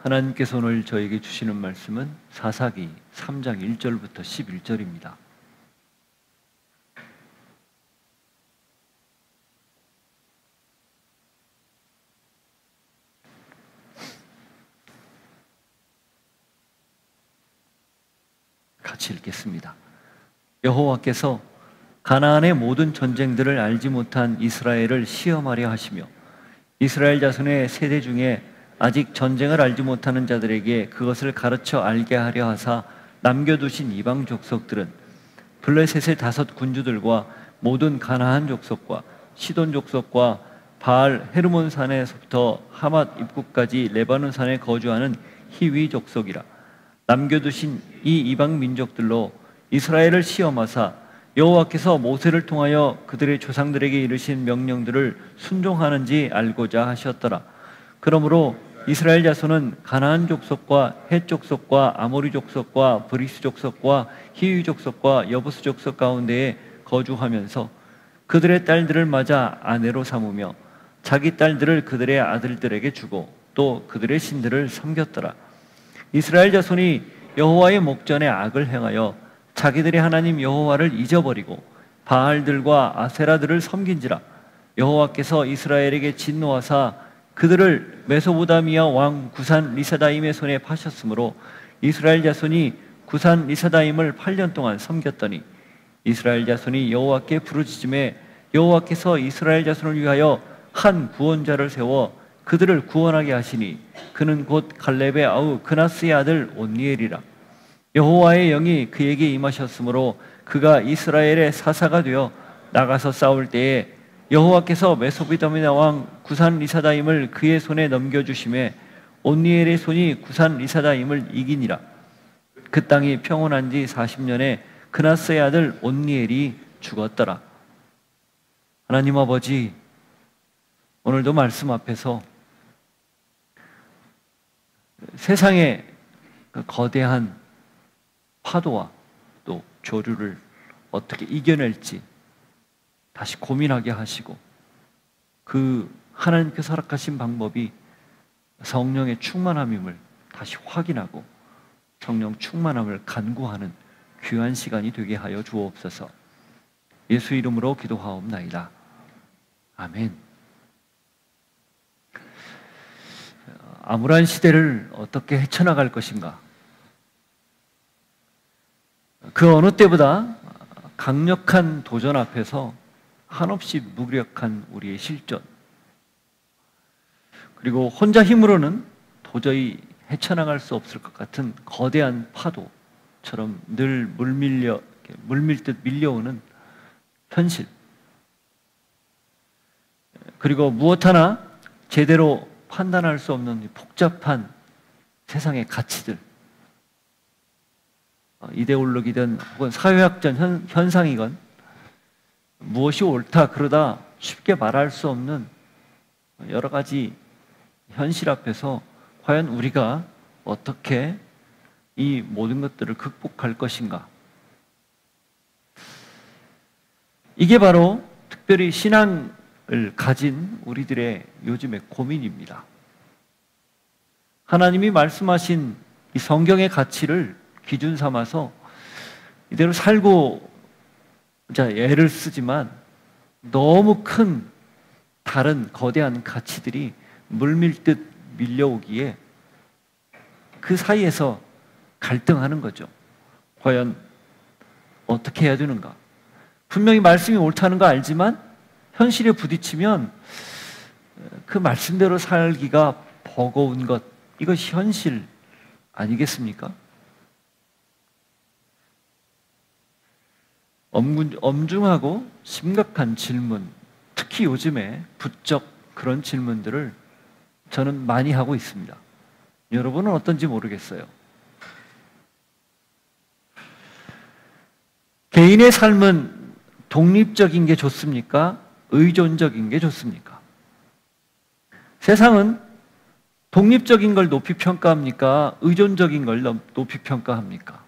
하나님께서 오늘 저에게 주시는 말씀은 사사기 3장 1절부터 11절입니다. 같이 읽겠습니다. 여호와께서 가나안의 모든 전쟁들을 알지 못한 이스라엘을 시험하려 하시며 이스라엘 자손의 세대 중에 아직 전쟁을 알지 못하는 자들에게 그것을 가르쳐 알게 하려 하사 남겨두신 이방 족속들은 블레셋의 5 군주들과 모든 가나안 족속과 시돈 족속과 바알 헤르몬 산에서부터 하맛 입구까지 레바논 산에 거주하는 히위 족속이라. 남겨두신 이 이방 민족들로 이스라엘을 시험하사 여호와께서 모세를 통하여 그들의 조상들에게 이르신 명령들을 순종하는지 알고자 하셨더라. 그러므로 이스라엘 자손은 가나안 족속과 헷 족속과 아모리 족속과 브리스 족속과 히위 족속과 여부스 족속 가운데에 거주하면서 그들의 딸들을 맞아 아내로 삼으며 자기 딸들을 그들의 아들들에게 주고 또 그들의 신들을 섬겼더라. 이스라엘 자손이 여호와의 목전에 악을 행하여 자기들의 하나님 여호와를 잊어버리고 바알들과 아세라들을 섬긴지라. 여호와께서 이스라엘에게 진노하사 그들을 메소보다미아 왕 구산 리사다임의 손에 파셨으므로 이스라엘 자손이 구산 리사다임을 8년 동안 섬겼더니 이스라엘 자손이 여호와께 부르짖음에 여호와께서 이스라엘 자손을 위하여 한 구원자를 세워 그들을 구원하게 하시니 그는 곧 갈렙의 아우 그나스의 아들 온니엘이라. 여호와의 영이 그에게 임하셨으므로 그가 이스라엘의 사사가 되어 나가서 싸울 때에 여호와께서 메소포타미아 왕 구산 리사다임을 그의 손에 넘겨주심에 온니엘의 손이 구산 리사다임을 이기니라. 그 땅이 평온한 지 40년에 그나스의 아들 온니엘이 죽었더라. 하나님 아버지, 오늘도 말씀 앞에서 세상의 그 거대한 파도와 또 조류를 어떻게 이겨낼지 다시 고민하게 하시고 그 하나님께서 허락하신 방법이 성령의 충만함임을 다시 확인하고 성령 충만함을 간구하는 귀한 시간이 되게 하여 주옵소서. 예수 이름으로 기도하옵나이다. 아멘. 암울한 시대를 어떻게 헤쳐나갈 것인가? 그 어느 때보다 강력한 도전 앞에서 한없이 무력한 우리의 실존, 그리고 혼자 힘으로는 도저히 헤쳐나갈 수 없을 것 같은 거대한 파도처럼 늘 물밀듯 밀려오는 현실, 그리고 무엇 하나 제대로 판단할 수 없는 복잡한 세상의 가치들, 이데올로기든 혹은 사회학적 현상이건 무엇이 옳다 그러다 쉽게 말할 수 없는 여러 가지 현실 앞에서 과연 우리가 어떻게 이 모든 것들을 극복할 것인가? 이게 바로 특별히 신앙을 가진 우리들의 요즘의 고민입니다. 하나님이 말씀하신 이 성경의 가치를 기준 삼아서 이대로 살고자 애를 쓰지만 너무 큰 다른 거대한 가치들이 물밀듯 밀려오기에 그 사이에서 갈등하는 거죠. 과연 어떻게 해야 되는가? 분명히 말씀이 옳다는 거 알지만 현실에 부딪히면 그 말씀대로 살기가 버거운 것, 이것이 현실 아니겠습니까? 엄중하고 심각한 질문, 특히 요즘에 부쩍 그런 질문들을 저는 많이 하고 있습니다. 여러분은 어떤지 모르겠어요. 개인의 삶은 독립적인 게 좋습니까? 의존적인 게 좋습니까? 세상은 독립적인 걸 높이 평가합니까? 의존적인 걸 높이 평가합니까?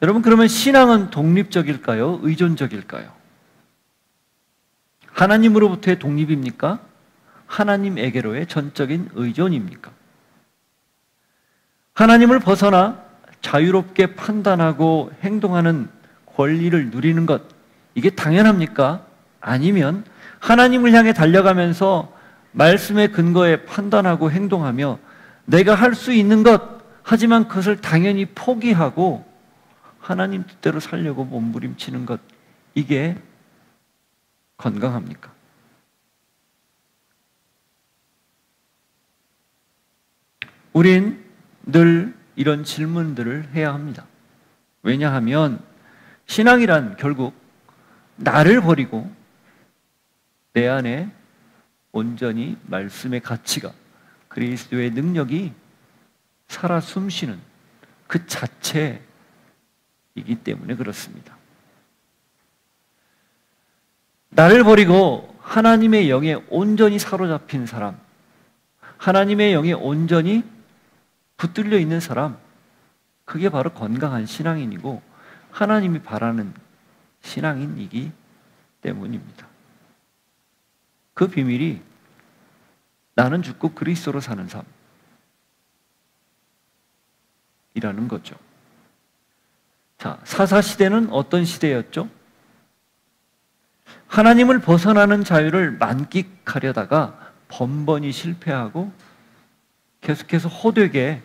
여러분, 그러면 신앙은 독립적일까요? 의존적일까요? 하나님으로부터의 독립입니까? 하나님에게로의 전적인 의존입니까? 하나님을 벗어나 자유롭게 판단하고 행동하는 권리를 누리는 것, 이게 당연합니까? 아니면 하나님을 향해 달려가면서 말씀의 근거에 판단하고 행동하며 내가 할 수 있는 것, 하지만 그것을 당연히 포기하고 하나님 뜻대로 살려고 몸부림치는 것, 이게 건강합니까? 우린 늘 이런 질문들을 해야 합니다. 왜냐하면 신앙이란 결국 나를 버리고 내 안에 온전히 말씀의 가치가, 그리스도의 능력이 살아 숨쉬는 그 자체이기 때문에 그렇습니다. 나를 버리고 하나님의 영에 온전히 사로잡힌 사람, 하나님의 영에 온전히 붙들려 있는 사람, 그게 바로 건강한 신앙인이고 하나님이 바라는 신앙인이기 때문입니다. 그 비밀이 나는 죽고 그리스도로 사는 삶이라는 거죠. 자, 사사시대는 어떤 시대였죠? 하나님을 벗어나는 자유를 만끽하려다가 번번이 실패하고 계속해서 헛되게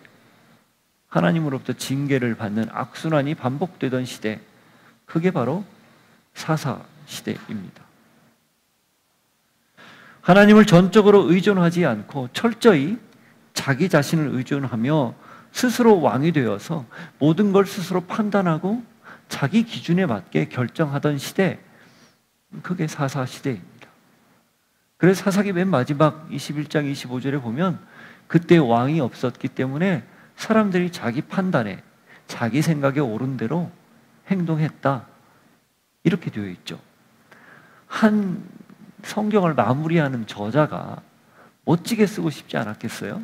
하나님으로부터 징계를 받는 악순환이 반복되던 시대, 그게 바로 사사시대입니다. 하나님을 전적으로 의존하지 않고 철저히 자기 자신을 의존하며 스스로 왕이 되어서 모든 걸 스스로 판단하고 자기 기준에 맞게 결정하던 시대, 그게 사사시대입니다. 그래서 사사기 맨 마지막 21장 25절에 보면 그때 왕이 없었기 때문에 사람들이 자기 판단에, 자기 생각에 옳은 대로 행동했다, 이렇게 되어 있죠. 한 성경을 마무리하는 저자가 멋지게 쓰고 싶지 않았겠어요?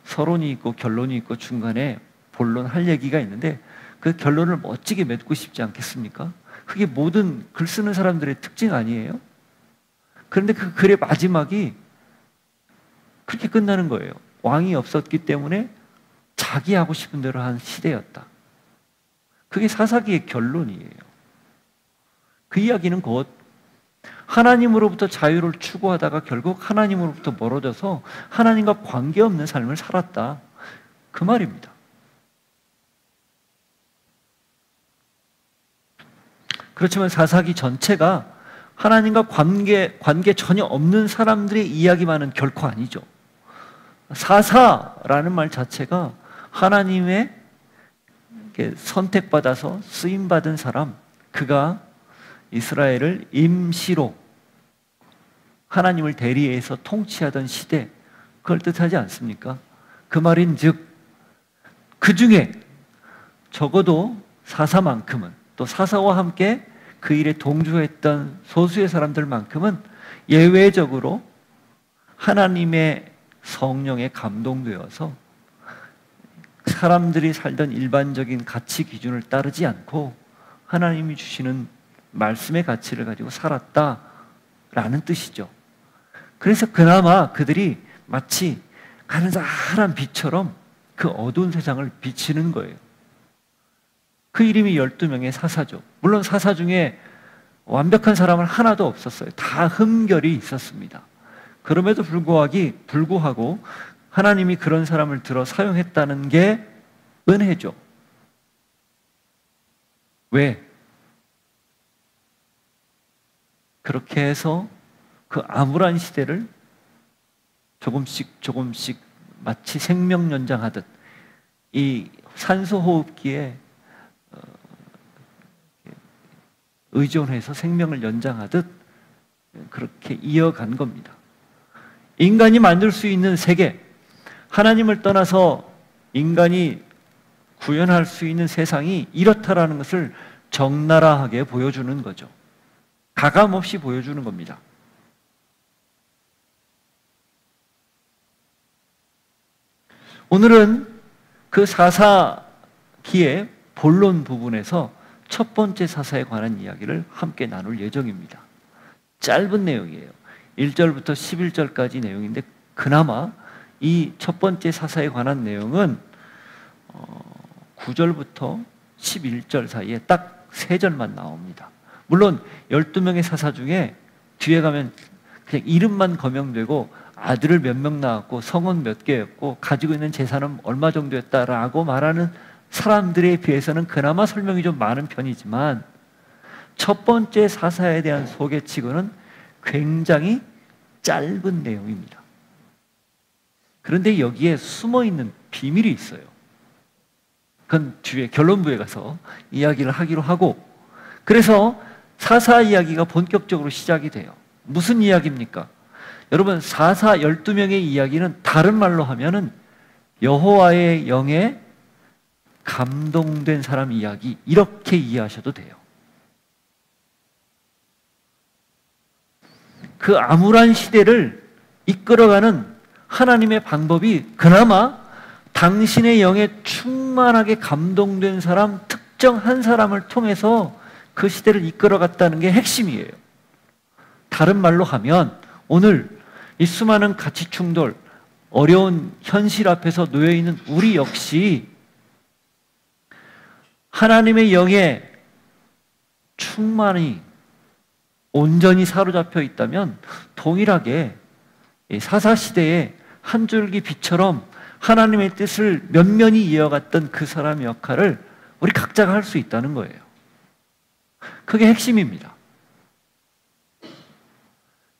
서론이 있고 결론이 있고 중간에 본론 할 얘기가 있는데 그 결론을 멋지게 맺고 싶지 않겠습니까? 그게 모든 글 쓰는 사람들의 특징 아니에요? 그런데 그 글의 마지막이 그렇게 끝나는 거예요. 왕이 없었기 때문에 자기 하고 싶은 대로 한 시대였다. 그게 사사기의 결론이에요. 그 이야기는 곧 하나님으로부터 자유를 추구하다가 결국 하나님으로부터 멀어져서 하나님과 관계없는 삶을 살았다, 그 말입니다. 그렇지만 사사기 전체가 하나님과 관계 전혀 없는 사람들의 이야기만은 결코 아니죠. 사사라는 말 자체가 하나님의 선택받아서 쓰임받은 사람, 그가 이스라엘을 임시로 하나님을 대리해서 통치하던 시대, 그걸 뜻하지 않습니까? 그 말인즉 그 중에 적어도 사사만큼은, 또 사사와 함께 그 일에 동조했던 소수의 사람들만큼은 예외적으로 하나님의 성령에 감동되어서 사람들이 살던 일반적인 가치 기준을 따르지 않고 하나님이 주시는 말씀의 가치를 가지고 살았다라는 뜻이죠. 그래서 그나마 그들이 마치 가느다란 빛처럼 그 어두운 세상을 비치는 거예요. 그 이름이 12명의 사사죠. 물론 사사 중에 완벽한 사람은 하나도 없었어요. 다 흠결이 있었습니다. 그럼에도 불구하고 하나님이 그런 사람을 들어 사용했다는 게 은혜죠. 왜? 그렇게 해서 그 암울한 시대를 조금씩 마치 생명 연장하듯 이 산소 호흡기에 의존해서 생명을 연장하듯 그렇게 이어간 겁니다. 인간이 만들 수 있는 세계, 하나님을 떠나서 인간이 구현할 수 있는 세상이 이렇다라는 것을 적나라하게 보여주는 거죠. 가감없이 보여주는 겁니다. 오늘은 그 사사기의 본론 부분에서 첫 번째 사사에 관한 이야기를 함께 나눌 예정입니다. 짧은 내용이에요. 1절부터 11절까지 내용인데, 그나마 이 첫 번째 사사에 관한 내용은 9절부터 11절 사이에 딱 3절만 나옵니다. 물론 12명의 사사 중에 뒤에 가면 그냥 이름만 거명되고 아들을 몇 명 낳았고 성은 몇 개였고 가지고 있는 재산은 얼마 정도였다라고 말하는 사람들에 비해서는 그나마 설명이 좀 많은 편이지만, 첫 번째 사사에 대한 소개치고는 굉장히 짧은 내용입니다. 그런데 여기에 숨어있는 비밀이 있어요. 그건 뒤에 결론부에 가서 이야기를 하기로 하고, 그래서 사사 이야기가 본격적으로 시작이 돼요. 무슨 이야기입니까? 여러분, 사사 12명의 이야기는 다른 말로 하면은 여호와의 영에 감동된 사람 이야기, 이렇게 이해하셔도 돼요. 그 암울한 시대를 이끌어가는 하나님의 방법이 그나마 당신의 영에 충만하게 감동된 사람, 특정 한 사람을 통해서 그 시대를 이끌어갔다는 게 핵심이에요. 다른 말로 하면 오늘 이 수많은 가치 충돌, 어려운 현실 앞에서 놓여있는 우리 역시 하나님의 영에 충만히 온전히 사로잡혀 있다면 동일하게 사사시대의 한 줄기 빛처럼 하나님의 뜻을 면면히 이어갔던 그 사람의 역할을 우리 각자가 할 수 있다는 거예요. 그게 핵심입니다.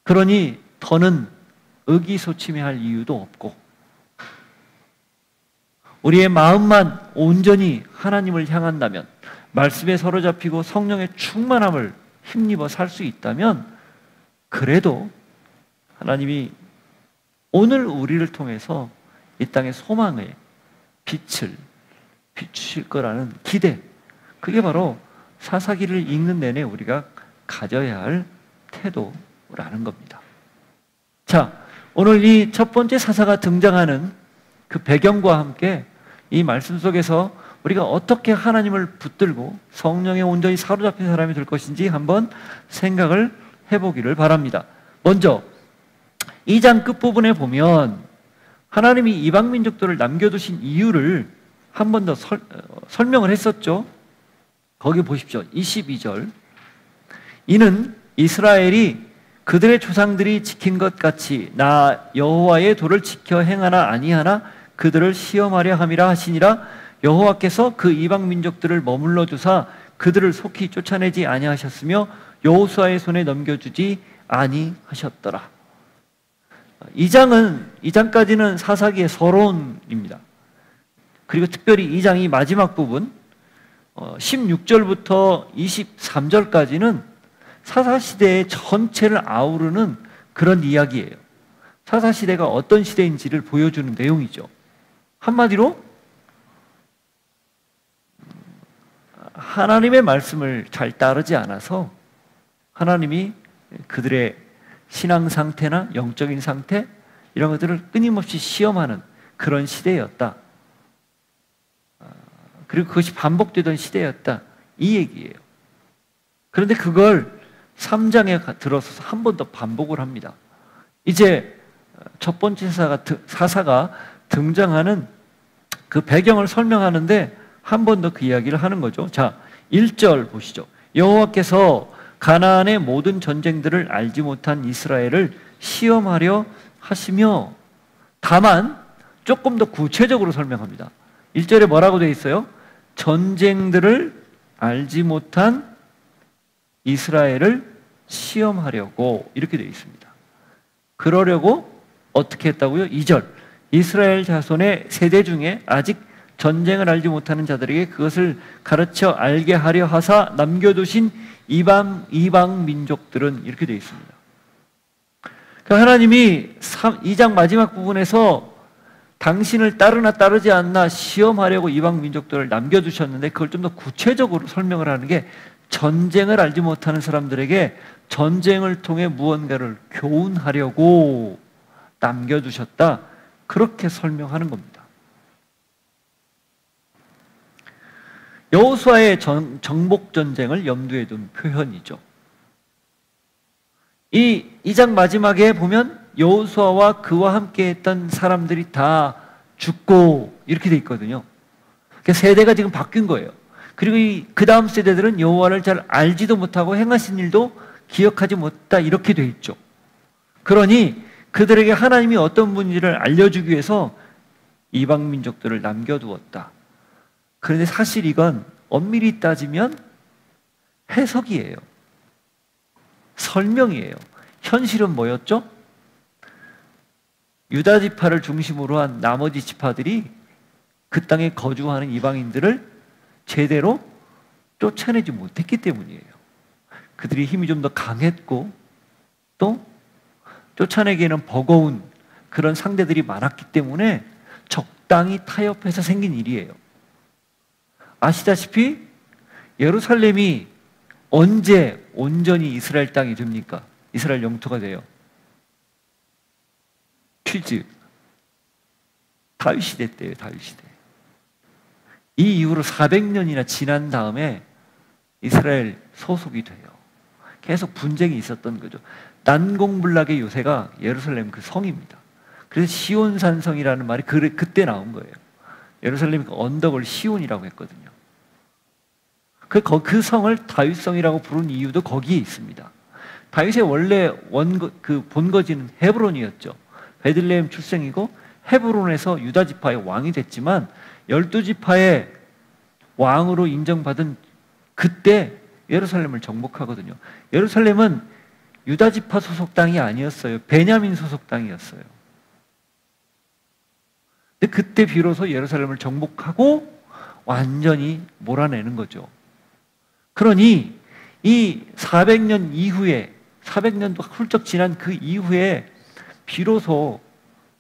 그러니 더는 의기소침해할 이유도 없고, 우리의 마음만 온전히 하나님을 향한다면, 말씀에 사로잡히고 성령의 충만함을 힘입어 살 수 있다면, 그래도 하나님이 오늘 우리를 통해서 이 땅의 소망의 빛을 비추실 거라는 기대, 그게 바로 사사기를 읽는 내내 우리가 가져야 할 태도라는 겁니다. 자, 오늘 이 첫 번째 사사가 등장하는 그 배경과 함께 이 말씀 속에서 우리가 어떻게 하나님을 붙들고 성령에 온전히 사로잡힌 사람이 될 것인지 한번 생각을 해보기를 바랍니다. 먼저 2장 끝부분에 보면 하나님이 이방 민족들을 남겨두신 이유를 한 번 더 설명을 했었죠. 거기 보십시오. 22절. 이는 이스라엘이 그들의 조상들이 지킨 것 같이 나 여호와의 도를 지켜 행하나 아니하나 그들을 시험하려 함이라 하시니라. 여호와께서 그 이방 민족들을 머물러 두사 그들을 속히 쫓아내지 아니하셨으며 여호수아의 손에 넘겨주지 아니하셨더라. 2장까지는 사사기의 서론입니다. 그리고 특별히 2장이 마지막 부분 16절부터 23절까지는 사사시대의 전체를 아우르는 그런 이야기예요. 사사시대가 어떤 시대인지를 보여주는 내용이죠. 한마디로 하나님의 말씀을 잘 따르지 않아서 하나님이 그들의 신앙 상태나 영적인 상태 이런 것들을 끊임없이 시험하는 그런 시대였다. 그리고 그것이 반복되던 시대였다. 이 얘기예요. 그런데 그걸 3장에 들어서서 한 번 더 반복을 합니다. 이제 첫 번째 사사가 등장하는 그 배경을 설명하는데 한 번 더 그 이야기를 하는 거죠. 자, 1절 보시죠. 여호와께서 가나안의 모든 전쟁들을 알지 못한 이스라엘을 시험하려 하시며, 다만 조금 더 구체적으로 설명합니다. 1절에 뭐라고 되어 있어요? 전쟁들을 알지 못한 이스라엘을 시험하려고 이렇게 되어 있습니다. 그러려고 어떻게 했다고요? 2절. 이스라엘 자손의 세대 중에 아직 전쟁을 알지 못하는 자들에게 그것을 가르쳐 알게 하려 하사 남겨두신 이방 민족들은 이렇게 되어 있습니다. 그러니까 하나님이 2장 마지막 부분에서 당신을 따르나 따르지 않나 시험하려고 이방 민족들을 남겨두셨는데, 그걸 좀 더 구체적으로 설명을 하는 게 전쟁을 알지 못하는 사람들에게 전쟁을 통해 무언가를 교훈하려고 남겨두셨다. 그렇게 설명하는 겁니다. 여호수아의 정복 전쟁을 염두에 둔 표현이죠. 이 이 장 마지막에 보면 여호수아와 그와 함께 했던 사람들이 다 죽고 이렇게 돼 있거든요. 그러니까 세대가 지금 바뀐 거예요. 그리고 그 다음 세대들은 여호와를 잘 알지도 못하고 행하신 일도 기억하지 못했다 이렇게 돼 있죠. 그러니 그들에게 하나님이 어떤 분인지를 알려주기 위해서 이방 민족들을 남겨두었다. 그런데 사실 이건 엄밀히 따지면 해석이에요. 설명이에요. 현실은 뭐였죠? 유다 지파를 중심으로 한 나머지 지파들이 그 땅에 거주하는 이방인들을 제대로 쫓아내지 못했기 때문이에요. 그들이 힘이 좀 더 강했고 또 쫓아내기에는 버거운 그런 상대들이 많았기 때문에 적당히 타협해서 생긴 일이에요. 아시다시피 예루살렘이 언제 온전히 이스라엘 땅이 됩니까? 이스라엘 영토가 돼요. 퀴즈. 다윗 시대 때예요, 다윗 시대. 이 이후로 400년이나 지난 다음에 이스라엘 소속이 돼요. 계속 분쟁이 있었던 거죠. 난공불락의 요새가 예루살렘 그 성입니다. 그래서 시온산성이라는 말이 그때 나온 거예요. 예루살렘 그 언덕을 시온이라고 했거든요. 그 성을 다윗성이라고 부른 이유도 거기에 있습니다. 다윗의 원래 본거지는 헤브론이었죠. 베들레헴 출생이고 헤브론에서 유다 지파의 왕이 됐지만 12지파의 왕으로 인정받은 그때 예루살렘을 정복하거든요. 예루살렘은 유다 지파 소속 땅이 아니었어요. 베냐민 소속 땅이었어요. 근데 그때 비로소 예루살렘을 정복하고 완전히 몰아내는 거죠. 그러니 이 400년 이후에 400년도 훌쩍 지난 그 이후에 비로소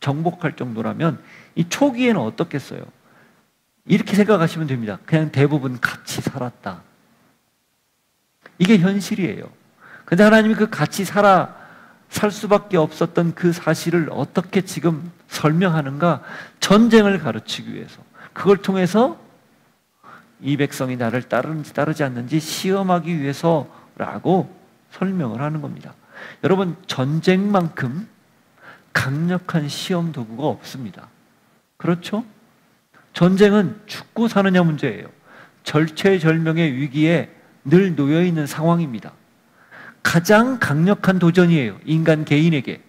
정복할 정도라면 이 초기에는 어떻겠어요? 이렇게 생각하시면 됩니다. 그냥 대부분 같이 살았다. 이게 현실이에요. 근데 하나님이 그 같이 살 수밖에 없었던 그 사실을 어떻게 지금 설명하는가? 전쟁을 가르치기 위해서. 그걸 통해서 이 백성이 나를 따르는지 따르지 않는지 시험하기 위해서라고 설명을 하는 겁니다. 여러분, 전쟁만큼 강력한 시험 도구가 없습니다. 그렇죠? 전쟁은 죽고 사느냐 문제예요. 절체절명의 위기에 늘 놓여있는 상황입니다. 가장 강력한 도전이에요. 인간 개인에게.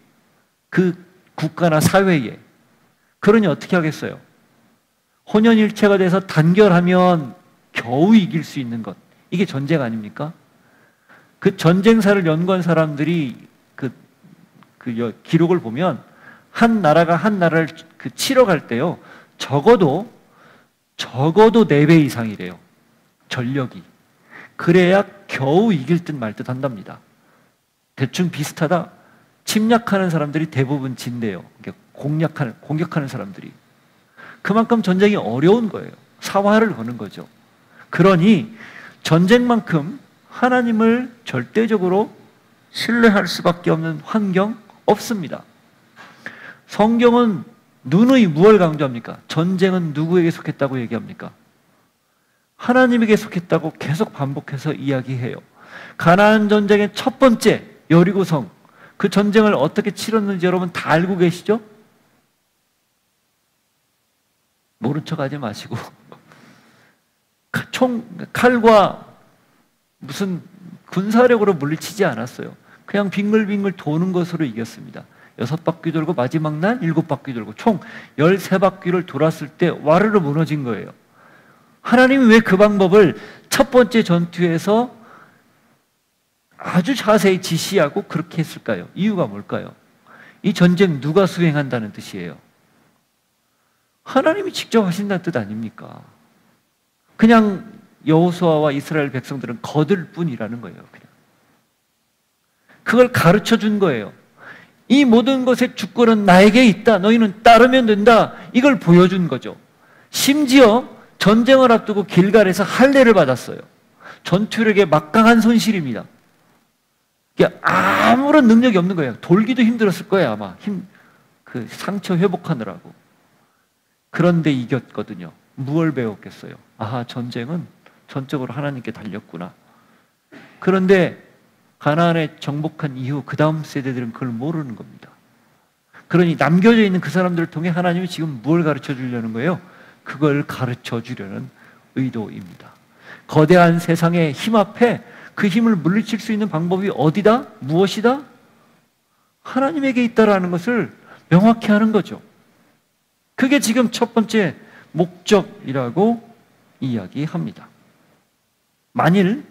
그 국가나 사회에. 그러니 어떻게 하겠어요? 혼연일체가 돼서 단결하면 겨우 이길 수 있는 것. 이게 전쟁 아닙니까? 그 전쟁사를 연구한 사람들이 기록을 보면 한 나라가 한 나라를 치러 갈 때요. 적어도 4배 이상이래요. 전력이. 그래야 겨우 이길 듯 말 듯 한답니다. 대충 비슷하다. 침략하는 사람들이 대부분 진대요. 공격하는 사람들이. 그만큼 전쟁이 어려운 거예요. 사활을 거는 거죠. 그러니 전쟁만큼 하나님을 절대적으로 신뢰할 수밖에 없는 환경 없습니다. 성경은 누누이 무엇을 강조합니까? 전쟁은 누구에게 속했다고 얘기합니까? 하나님에게 속했다고 계속 반복해서 이야기해요. 가나안 전쟁의 첫 번째 여리고성, 그 전쟁을 어떻게 치렀는지 여러분 다 알고 계시죠? 모른 척 하지 마시고 칼과 무슨 군사력으로 물리치지 않았어요. 그냥 빙글빙글 도는 것으로 이겼습니다. 6바퀴 돌고 마지막 날 7바퀴 돌고 총 13바퀴를 돌았을 때 와르르 무너진 거예요. 하나님이 왜 그 방법을 첫 번째 전투에서 아주 자세히 지시하고 그렇게 했을까요? 이유가 뭘까요? 이 전쟁 누가 수행한다는 뜻이에요? 하나님이 직접 하신다는 뜻 아닙니까? 그냥 여호수아와 이스라엘 백성들은 거들 뿐이라는 거예요. 그냥. 그걸 가르쳐 준 거예요. 이 모든 것의 주권은 나에게 있다. 너희는 따르면 된다. 이걸 보여준 거죠. 심지어 전쟁을 앞두고 길갈에서 할례를 받았어요. 전투력의 막강한 손실입니다. 아무런 능력이 없는 거예요. 돌기도 힘들었을 거예요, 아마. 그 상처 회복하느라고. 그런데 이겼거든요. 무엇을 배웠겠어요? 아하, 전쟁은 전적으로 하나님께 달렸구나. 그런데 가나안에 정복한 이후 그 다음 세대들은 그걸 모르는 겁니다. 그러니 남겨져 있는 그 사람들을 통해 하나님이 지금 뭘 가르쳐 주려는 거예요? 그걸 가르쳐 주려는 의도입니다. 거대한 세상의 힘 앞에 그 힘을 물리칠 수 있는 방법이 어디다? 무엇이다? 하나님에게 있다라는 것을 명확히 하는 거죠. 그게 지금 첫 번째 목적이라고 이야기합니다. 만일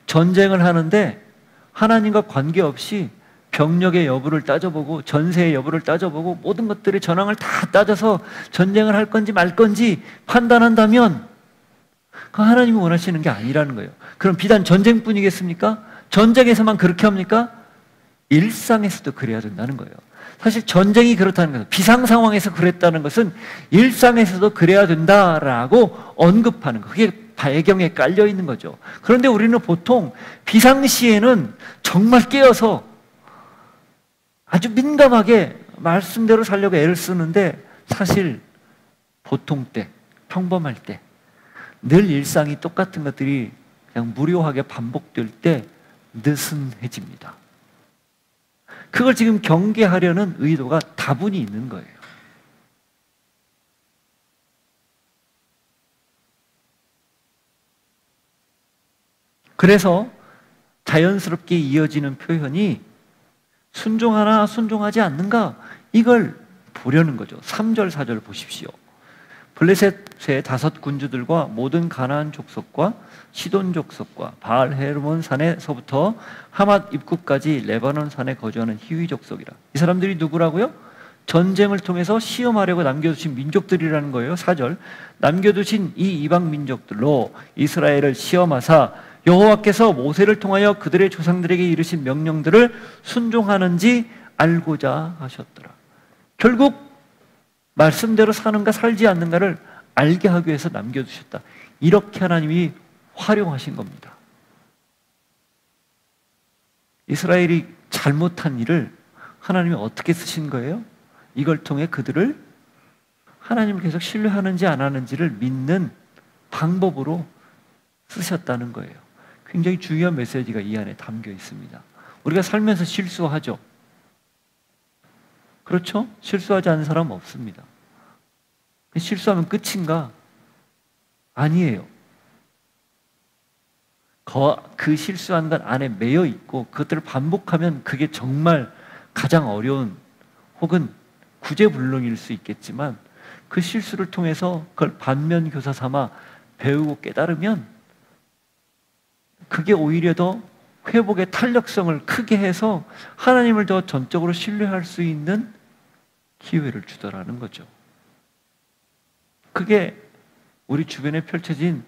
전쟁을 하는데 하나님과 관계없이 병력의 여부를 따져보고 전세의 여부를 따져보고 모든 것들의 전황을 다 따져서 전쟁을 할 건지 말 건지 판단한다면 그 하나님이 원하시는 게 아니라는 거예요. 그럼 비단 전쟁뿐이겠습니까? 전쟁에서만 그렇게 합니까? 일상에서도 그래야 된다는 거예요. 사실 전쟁이 그렇다는 것은, 비상 상황에서 그랬다는 것은 일상에서도 그래야 된다라고 언급하는 거. 그게 배경에 깔려 있는 거죠. 그런데 우리는 보통 비상시에는 정말 깨어서 아주 민감하게 말씀대로 살려고 애를 쓰는데, 사실 보통 때, 평범할 때, 늘 일상이 똑같은 것들이 그냥 무료하게 반복될 때 느슨해집니다. 그걸 지금 경계하려는 의도가 다분히 있는 거예요. 그래서 자연스럽게 이어지는 표현이 순종하나 순종하지 않는가, 이걸 보려는 거죠. 3절 4절 보십시오. 블레셋의 5 군주들과 모든 가나안 족속과 시돈 족속과 바알 헤르몬 산에서부터 하맛 입구까지 레바논 산에 거주하는 히위 족속이라. 이 사람들이 누구라고요? 전쟁을 통해서 시험하려고 남겨두신 민족들이라는 거예요. 4절. 남겨두신 이 이방 민족들로 이스라엘을 시험하사 여호와께서 모세를 통하여 그들의 조상들에게 이르신 명령들을 순종하는지 알고자 하셨더라. 결국 말씀대로 사는가 살지 않는가를 알게 하기 위해서 남겨두셨다. 이렇게 하나님이 활용하신 겁니다. 이스라엘이 잘못한 일을 하나님이 어떻게 쓰신 거예요? 이걸 통해 그들을 하나님을 계속 신뢰하는지 안 하는지를 믿는 방법으로 쓰셨다는 거예요. 굉장히 중요한 메시지가 이 안에 담겨 있습니다. 우리가 살면서 실수하죠. 그렇죠? 실수하지 않는 사람은 없습니다. 실수하면 끝인가? 아니에요. 그 실수한 것 안에 매여 있고 그것들을 반복하면 그게 정말 가장 어려운, 혹은 구제불능일 수 있겠지만, 그 실수를 통해서 그걸 반면교사 삼아 배우고 깨달으면 그게 오히려 더 회복의 탄력성을 크게 해서 하나님을 더 전적으로 신뢰할 수 있는 기회를 주더라는 거죠. 그게 우리 주변에 펼쳐진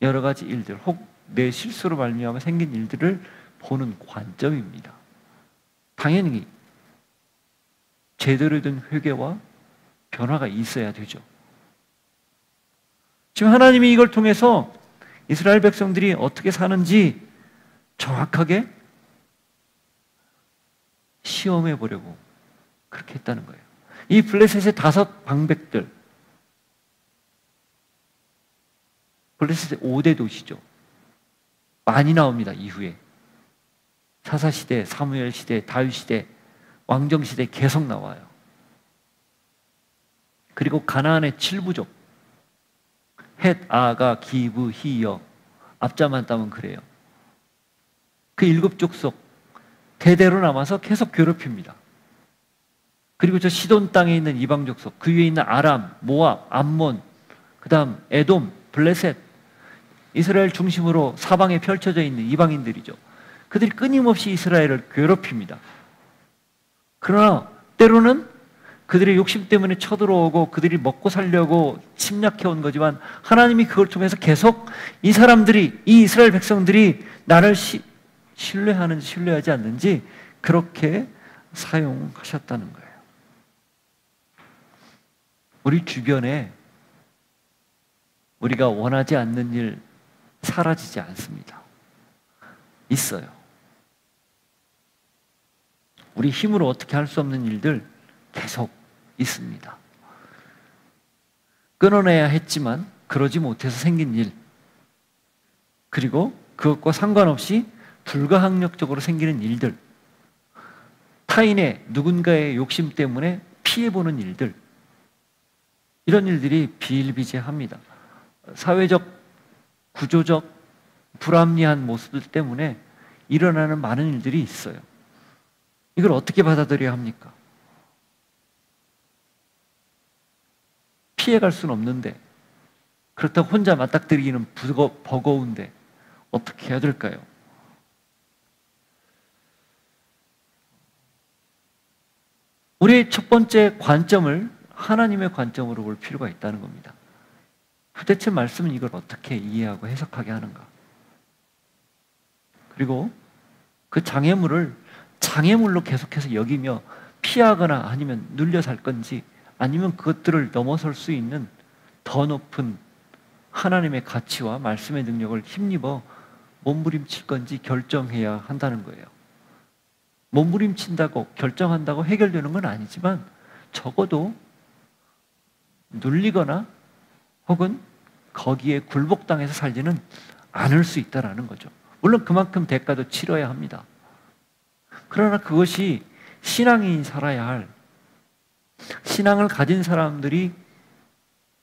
여러 가지 일들, 혹 내 실수로 말미암아 생긴 일들을 보는 관점입니다. 당연히 제대로 된 회개와 변화가 있어야 되죠. 지금 하나님이 이걸 통해서 이스라엘 백성들이 어떻게 사는지 정확하게 시험해 보려고 그렇게 했다는 거예요. 이 블레셋의 5 방백들, 블레셋의 5대 도시죠. 많이 나옵니다. 이후에 사사시대, 사무엘시대, 다윗시대, 왕정시대 계속 나와요. 그리고 가나안의 7부족, 헷, 아가, 기브, 히여, 앞자만 따면 그래요. 그 7족속 대대로 남아서 계속 괴롭힙니다. 그리고 저 시돈 땅에 있는 이방 족속, 그 위에 있는 아람, 모압, 암몬, 그 다음 에돔, 블레셋, 이스라엘 중심으로 사방에 펼쳐져 있는 이방인들이죠. 그들이 끊임없이 이스라엘을 괴롭힙니다. 그러나 때로는 그들의 욕심 때문에 쳐들어오고 그들이 먹고 살려고 침략해온 거지만, 하나님이 그걸 통해서 계속 이 사람들이, 이 이스라엘 백성들이 나를 신뢰하는지 신뢰하지 않는지 그렇게 사용하셨다는 거예요. 우리 주변에 우리가 원하지 않는 일 사라지지 않습니다. 있어요. 우리 힘으로 어떻게 할 수 없는 일들 계속 있습니다. 끊어내야 했지만 그러지 못해서 생긴 일, 그리고 그것과 상관없이 불가항력적으로 생기는 일들, 타인의 누군가의 욕심 때문에 피해보는 일들, 이런 일들이 비일비재합니다. 사회적, 구조적, 불합리한 모습들 때문에 일어나는 많은 일들이 있어요. 이걸 어떻게 받아들여야 합니까? 피해갈 수는 없는데, 그렇다고 혼자 맞닥뜨리기는 버거운데 어떻게 해야 될까요? 우리의 첫 번째 관점을 하나님의 관점으로 볼 필요가 있다는 겁니다. 도대체 말씀은 이걸 어떻게 이해하고 해석하게 하는가? 그리고 그 장애물을 장애물로 계속해서 여기며 피하거나 아니면 눌려 살 건지, 아니면 그것들을 넘어설 수 있는 더 높은 하나님의 가치와 말씀의 능력을 힘입어 몸부림칠 건지 결정해야 한다는 거예요. 몸부림친다고 결정한다고 해결되는 건 아니지만 적어도 눌리거나 혹은 거기에 굴복당해서 살지는 않을 수 있다는 거죠. 물론 그만큼 대가도 치러야 합니다. 그러나 그것이 신앙인이 살아야 할, 신앙을 가진 사람들이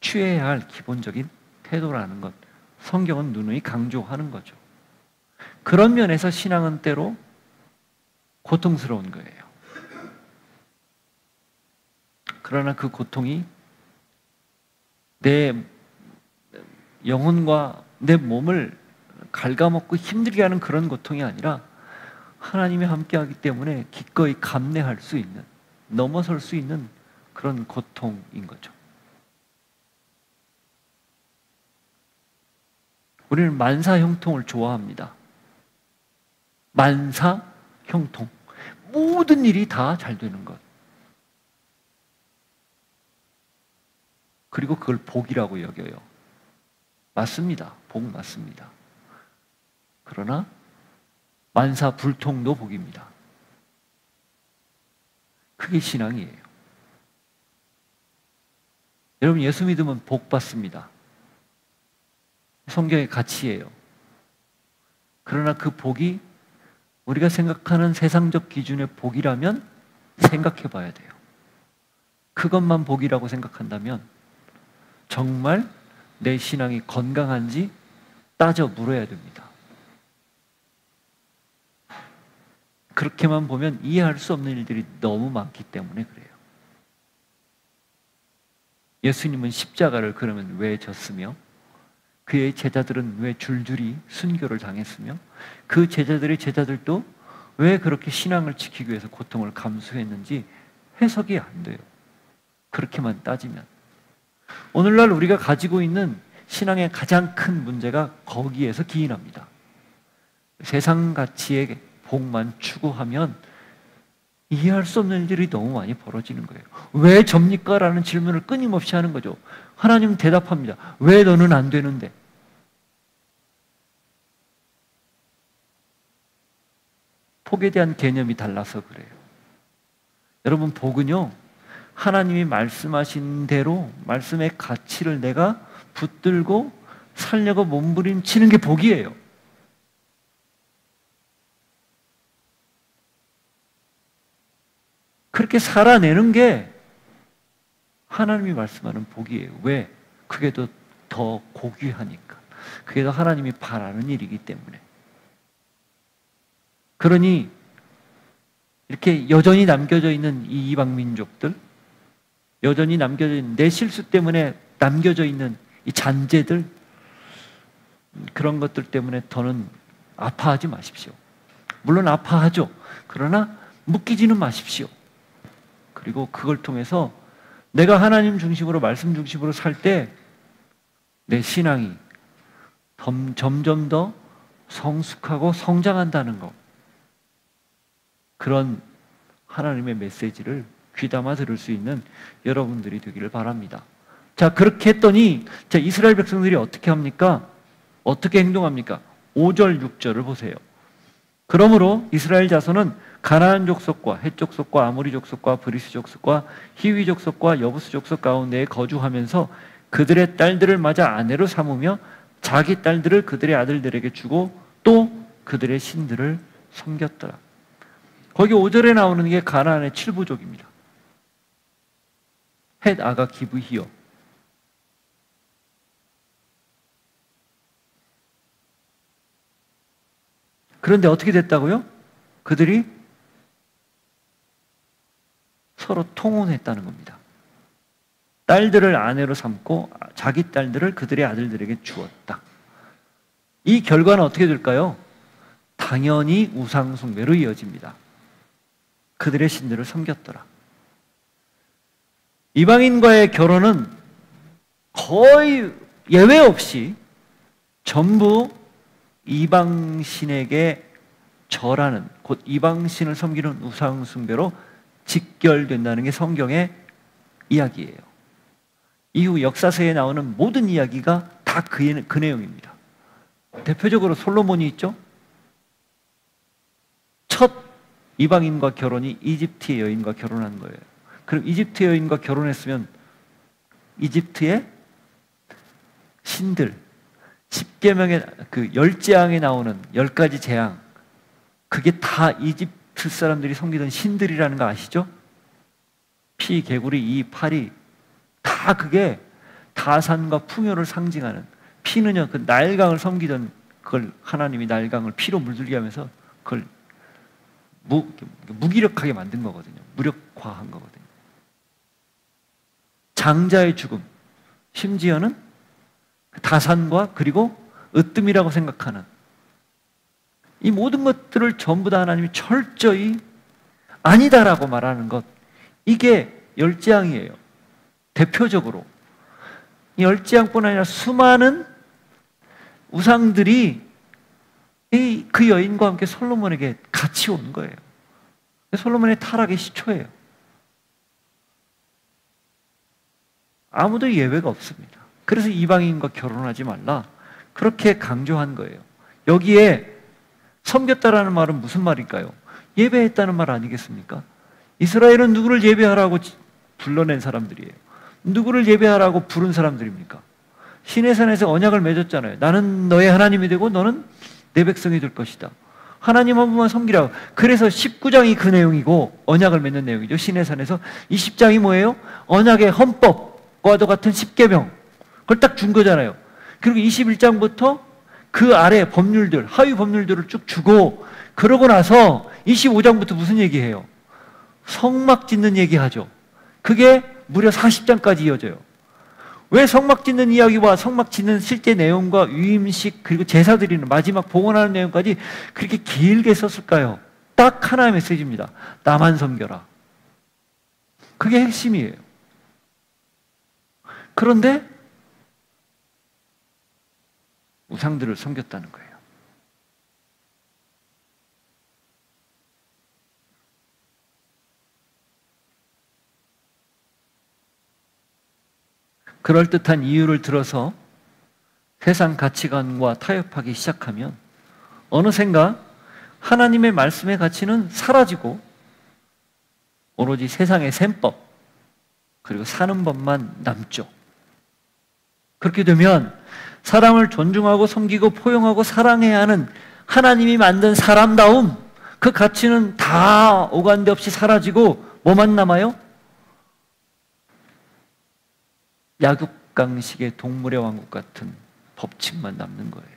취해야 할 기본적인 태도라는 것, 성경은 누누이 강조하는 거죠. 그런 면에서 신앙은 때로 고통스러운 거예요. 그러나 그 고통이 내 영혼과 내 몸을 갉아먹고 힘들게 하는 그런 고통이 아니라 하나님이 함께하기 때문에 기꺼이 감내할 수 있는, 넘어설 수 있는 그런 고통인 거죠. 우리는 만사형통을 좋아합니다. 만사형통. 모든 일이 다 잘 되는 것. 그리고 그걸 복이라고 여겨요. 맞습니다. 복 맞습니다. 그러나 만사불통도 복입니다. 그게 신앙이에요. 여러분, 예수 믿으면 복 받습니다. 성경의 가치예요. 그러나 그 복이 우리가 생각하는 세상적 기준의 복이라면 생각해 봐야 돼요. 그것만 복이라고 생각한다면 정말 내 신앙이 건강한지 따져 물어야 됩니다. 그렇게만 보면 이해할 수 없는 일들이 너무 많기 때문에 그래요. 예수님은 십자가를 그러면 왜 졌으며, 그의 제자들은 왜 줄줄이 순교를 당했으며, 그 제자들의 제자들도 왜 그렇게 신앙을 지키기 위해서 고통을 감수했는지 해석이 안 돼요. 그렇게만 따지면. 오늘날 우리가 가지고 있는 신앙의 가장 큰 문제가 거기에서 기인합니다. 세상 가치의 복만 추구하면 이해할 수 없는 일들이 너무 많이 벌어지는 거예요. 왜 접니까? 라는 질문을 끊임없이 하는 거죠. 하나님은 대답합니다. 왜 너는 안 되는데? 복에 대한 개념이 달라서 그래요. 여러분, 복은요, 하나님이 말씀하신 대로 말씀의 가치를 내가 붙들고 살려고 몸부림치는 게 복이에요. 그렇게 살아내는 게 하나님이 말씀하는 복이에요. 왜? 그게 더 고귀하니까. 그게 더 하나님이 바라는 일이기 때문에. 그러니 이렇게 여전히 남겨져 있는 이 이방 민족들, 여전히 남겨져 있는 내 실수 때문에 남겨져 있는 이 잔재들, 그런 것들 때문에 더는 아파하지 마십시오. 물론 아파하죠. 그러나 묶이지는 마십시오. 그리고 그걸 통해서 내가 하나님 중심으로, 말씀 중심으로 살 때 내 신앙이 점점 더 성숙하고 성장한다는 것, 그런 하나님의 메시지를 귀담아 들을 수 있는 여러분들이 되기를 바랍니다. 자, 그렇게 했더니 자, 이스라엘 백성들이 어떻게 합니까? 어떻게 행동합니까? 5절, 6절을 보세요. 그러므로 이스라엘 자손은 가나안 족속과 헷 족속과 아모리 족속과 브리스 족속과 히위 족속과 여부스 족속 가운데에 거주하면서 그들의 딸들을 맞아 아내로 삼으며 자기 딸들을 그들의 아들들에게 주고 또 그들의 신들을 섬겼더라. 거기 5절에 나오는 게 가나안의 7부족입니다. 헷, 아가, 기브, 히여. 그런데 어떻게 됐다고요? 그들이 서로 통혼했다는 겁니다. 딸들을 아내로 삼고 자기 딸들을 그들의 아들들에게 주었다. 이 결과는 어떻게 될까요? 당연히 우상숭배로 이어집니다. 그들의 신들을 섬겼더라. 이방인과의 결혼은 거의 예외 없이 전부 이방신에게 절하는, 곧 이방신을 섬기는 우상숭배로 직결된다는 게 성경의 이야기예요. 이후 역사서에 나오는 모든 이야기가 다 그 내용입니다. 대표적으로 솔로몬이 있죠. 첫 이방인과 결혼이 이집트의 여인과 결혼한 거예요. 그럼 이집트 여인과 결혼했으면 이집트의 신들, 10계명의 그 10재앙에 나오는 10가지 재앙, 그게 다 이집트 사람들이 섬기던 신들이라는 거 아시죠? 피, 개구리, 이, 파리, 다 그게 다산과 풍요를 상징하는, 피는요, 그 나일강을 섬기던 그걸 하나님이 나일강을 피로 물들게 하면서 그걸 무기력하게 만든 거거든요. 무력화한 거거든요. 장자의 죽음, 심지어는 다산과 그리고 으뜸이라고 생각하는 이 모든 것들을 전부 다 하나님이 철저히 아니다라고 말하는 것, 이게 열재앙이에요. 대표적으로 이 열재앙뿐 아니라 수많은 우상들이 그 여인과 함께 솔로몬에게 같이 온 거예요. 솔로몬의 타락의 시초예요. 아무도 예외가 없습니다. 그래서 이방인과 결혼하지 말라 그렇게 강조한 거예요. 여기에 섬겼다라는 말은 무슨 말일까요? 예배했다는 말 아니겠습니까? 이스라엘은 누구를 예배하라고 불러낸 사람들이에요. 누구를 예배하라고 부른 사람들입니까? 시내산에서 언약을 맺었잖아요. 나는 너의 하나님이 되고 너는 내 백성이 될 것이다. 하나님 한 분만 섬기라고. 그래서 19장이 그 내용이고 언약을 맺는 내용이죠. 시내산에서 20장이 뭐예요? 언약의 헌법과도 같은 10계명. 그걸 딱 준 거잖아요. 그리고 21장부터 그 아래 법률들, 하위 법률들을 쭉 주고, 그러고 나서 25장부터 무슨 얘기해요? 성막 짓는 얘기하죠. 그게 무려 40장까지 이어져요. 왜 성막 짓는 이야기와 성막 짓는 실제 내용과 유임식 그리고 제사 드리는 마지막 봉헌하는 내용까지 그렇게 길게 썼을까요? 딱 하나의 메시지입니다. 나만 섬겨라. 그게 핵심이에요. 그런데 우상들을 섬겼다는 거예요. 그럴듯한 이유를 들어서 세상 가치관과 타협하기 시작하면 어느샌가 하나님의 말씀의 가치는 사라지고 오로지 세상의 셈법 그리고 사는 법만 남죠. 그렇게 되면 사람을 존중하고 섬기고 포용하고 사랑해야 하는 하나님이 만든 사람다움, 그 가치는 다 오간데 없이 사라지고 뭐만 남아요? 약육강식의 동물의 왕국 같은 법칙만 남는 거예요.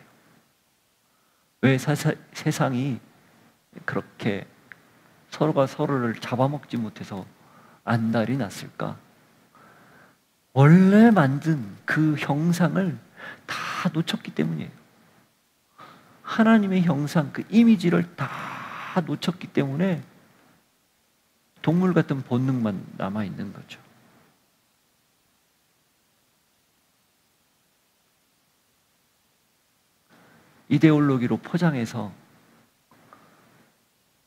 왜 세상이 그렇게 서로가 서로를 잡아먹지 못해서 안달이 났을까? 원래 만든 그 형상을 다 놓쳤기 때문이에요. 하나님의 형상, 그 이미지를 다 놓쳤기 때문에 동물 같은 본능만 남아있는 거죠. 이데올로기로 포장해서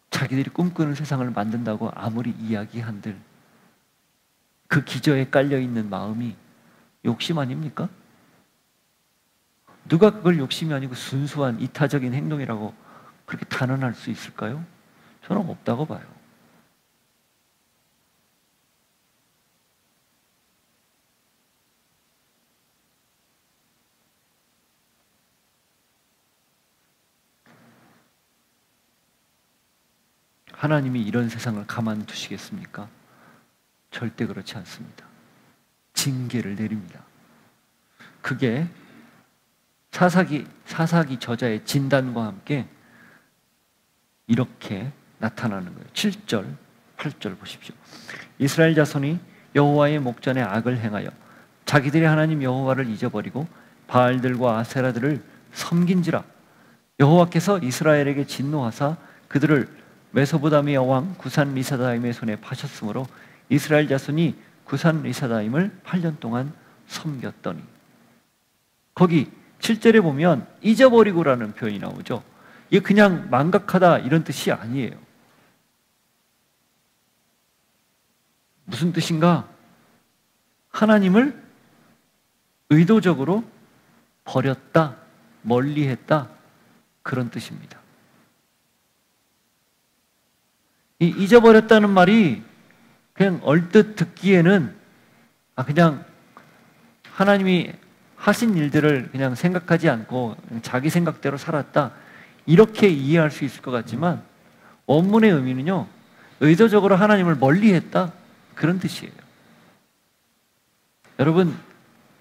자기들이 꿈꾸는 세상을 만든다고 아무리 이야기한들 그 기저에 깔려있는 마음이 욕심 아닙니까? 누가 그걸 욕심이 아니고 순수한 이타적인 행동이라고 그렇게 단언할 수 있을까요? 저는 없다고 봐요. 하나님이 이런 세상을 가만두시겠습니까? 절대 그렇지 않습니다. 징계를 내립니다. 그게 사사기 저자의 진단과 함께 이렇게 나타나는 거예요. 7절, 8절 보십시오. 이스라엘 자손이 여호와의 목전에 악을 행하여 자기들의 하나님 여호와를 잊어버리고 바알들과 아세라들을 섬긴지라. 여호와께서 이스라엘에게 진노하사 그들을 메소보다미아 왕 구산 리사다임의 손에 파셨으므로 이스라엘 자손이 구산 리사다임을 8년 동안 섬겼더니. 거기 7절에 보면 잊어버리고라는 표현이 나오죠. 이게 그냥 망각하다 이런 뜻이 아니에요. 무슨 뜻인가? 하나님을 의도적으로 버렸다, 멀리했다, 그런 뜻입니다. 이 잊어버렸다는 말이 그냥 얼뜻 듣기에는 그냥 하나님이 하신 일들을 그냥 생각하지 않고 자기 생각대로 살았다, 이렇게 이해할 수 있을 것 같지만 원문의 의미는요, 의도적으로 하나님을 멀리했다, 그런 뜻이에요. 여러분,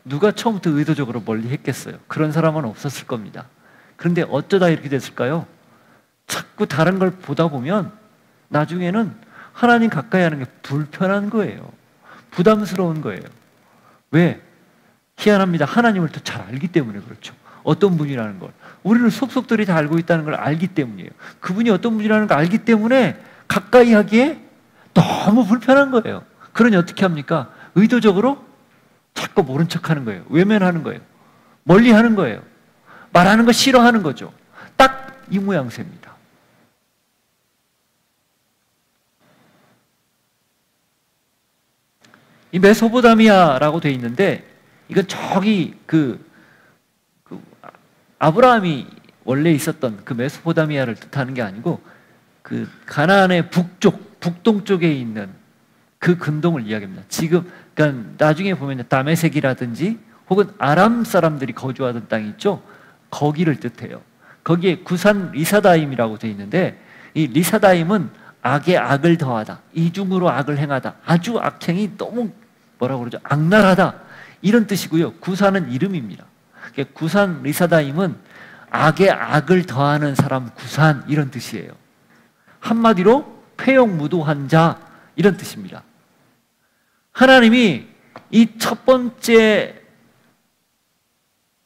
누가 처음부터 의도적으로 멀리했겠어요? 그런 사람은 없었을 겁니다. 그런데 어쩌다 이렇게 됐을까요? 자꾸 다른 걸 보다 보면 나중에는 하나님 가까이 하는 게 불편한 거예요. 부담스러운 거예요. 왜? 희한합니다. 하나님을 더 잘 알기 때문에 그렇죠. 어떤 분이라는 걸 우리는 속속들이 다 알고 있다는 걸 알기 때문이에요. 그분이 어떤 분이라는 걸 알기 때문에 가까이 하기에 너무 불편한 거예요. 그러니 어떻게 합니까? 의도적으로 자꾸 모른 척하는 거예요. 외면하는 거예요. 멀리하는 거예요. 말하는 거 싫어하는 거죠. 딱 이 모양새입니다. 이 메소포타미아라고 돼 있는데 이건 저기 아브라함이 원래 있었던 그 메소포타미아를 뜻하는 게 아니고 그 가나안의 북동쪽에 있는 그 근동을 이야기합니다. 지금 그러니까 나중에 보면 다메섹이라든지 혹은 아람 사람들이 거주하던 땅 있죠. 거기를 뜻해요. 거기에 구산 리사다임이라고 돼 있는데 이 리사다임은 악에 악을 더하다, 이중으로 악을 행하다, 아주 악행이 너무 뭐라고 그러죠? 악랄하다, 이런 뜻이고요. 구산은 이름입니다. 구산 리사다임은 악에 악을 더하는 사람 구산, 이런 뜻이에요. 한마디로 패용무도한 자, 이런 뜻입니다. 하나님이 이 첫 번째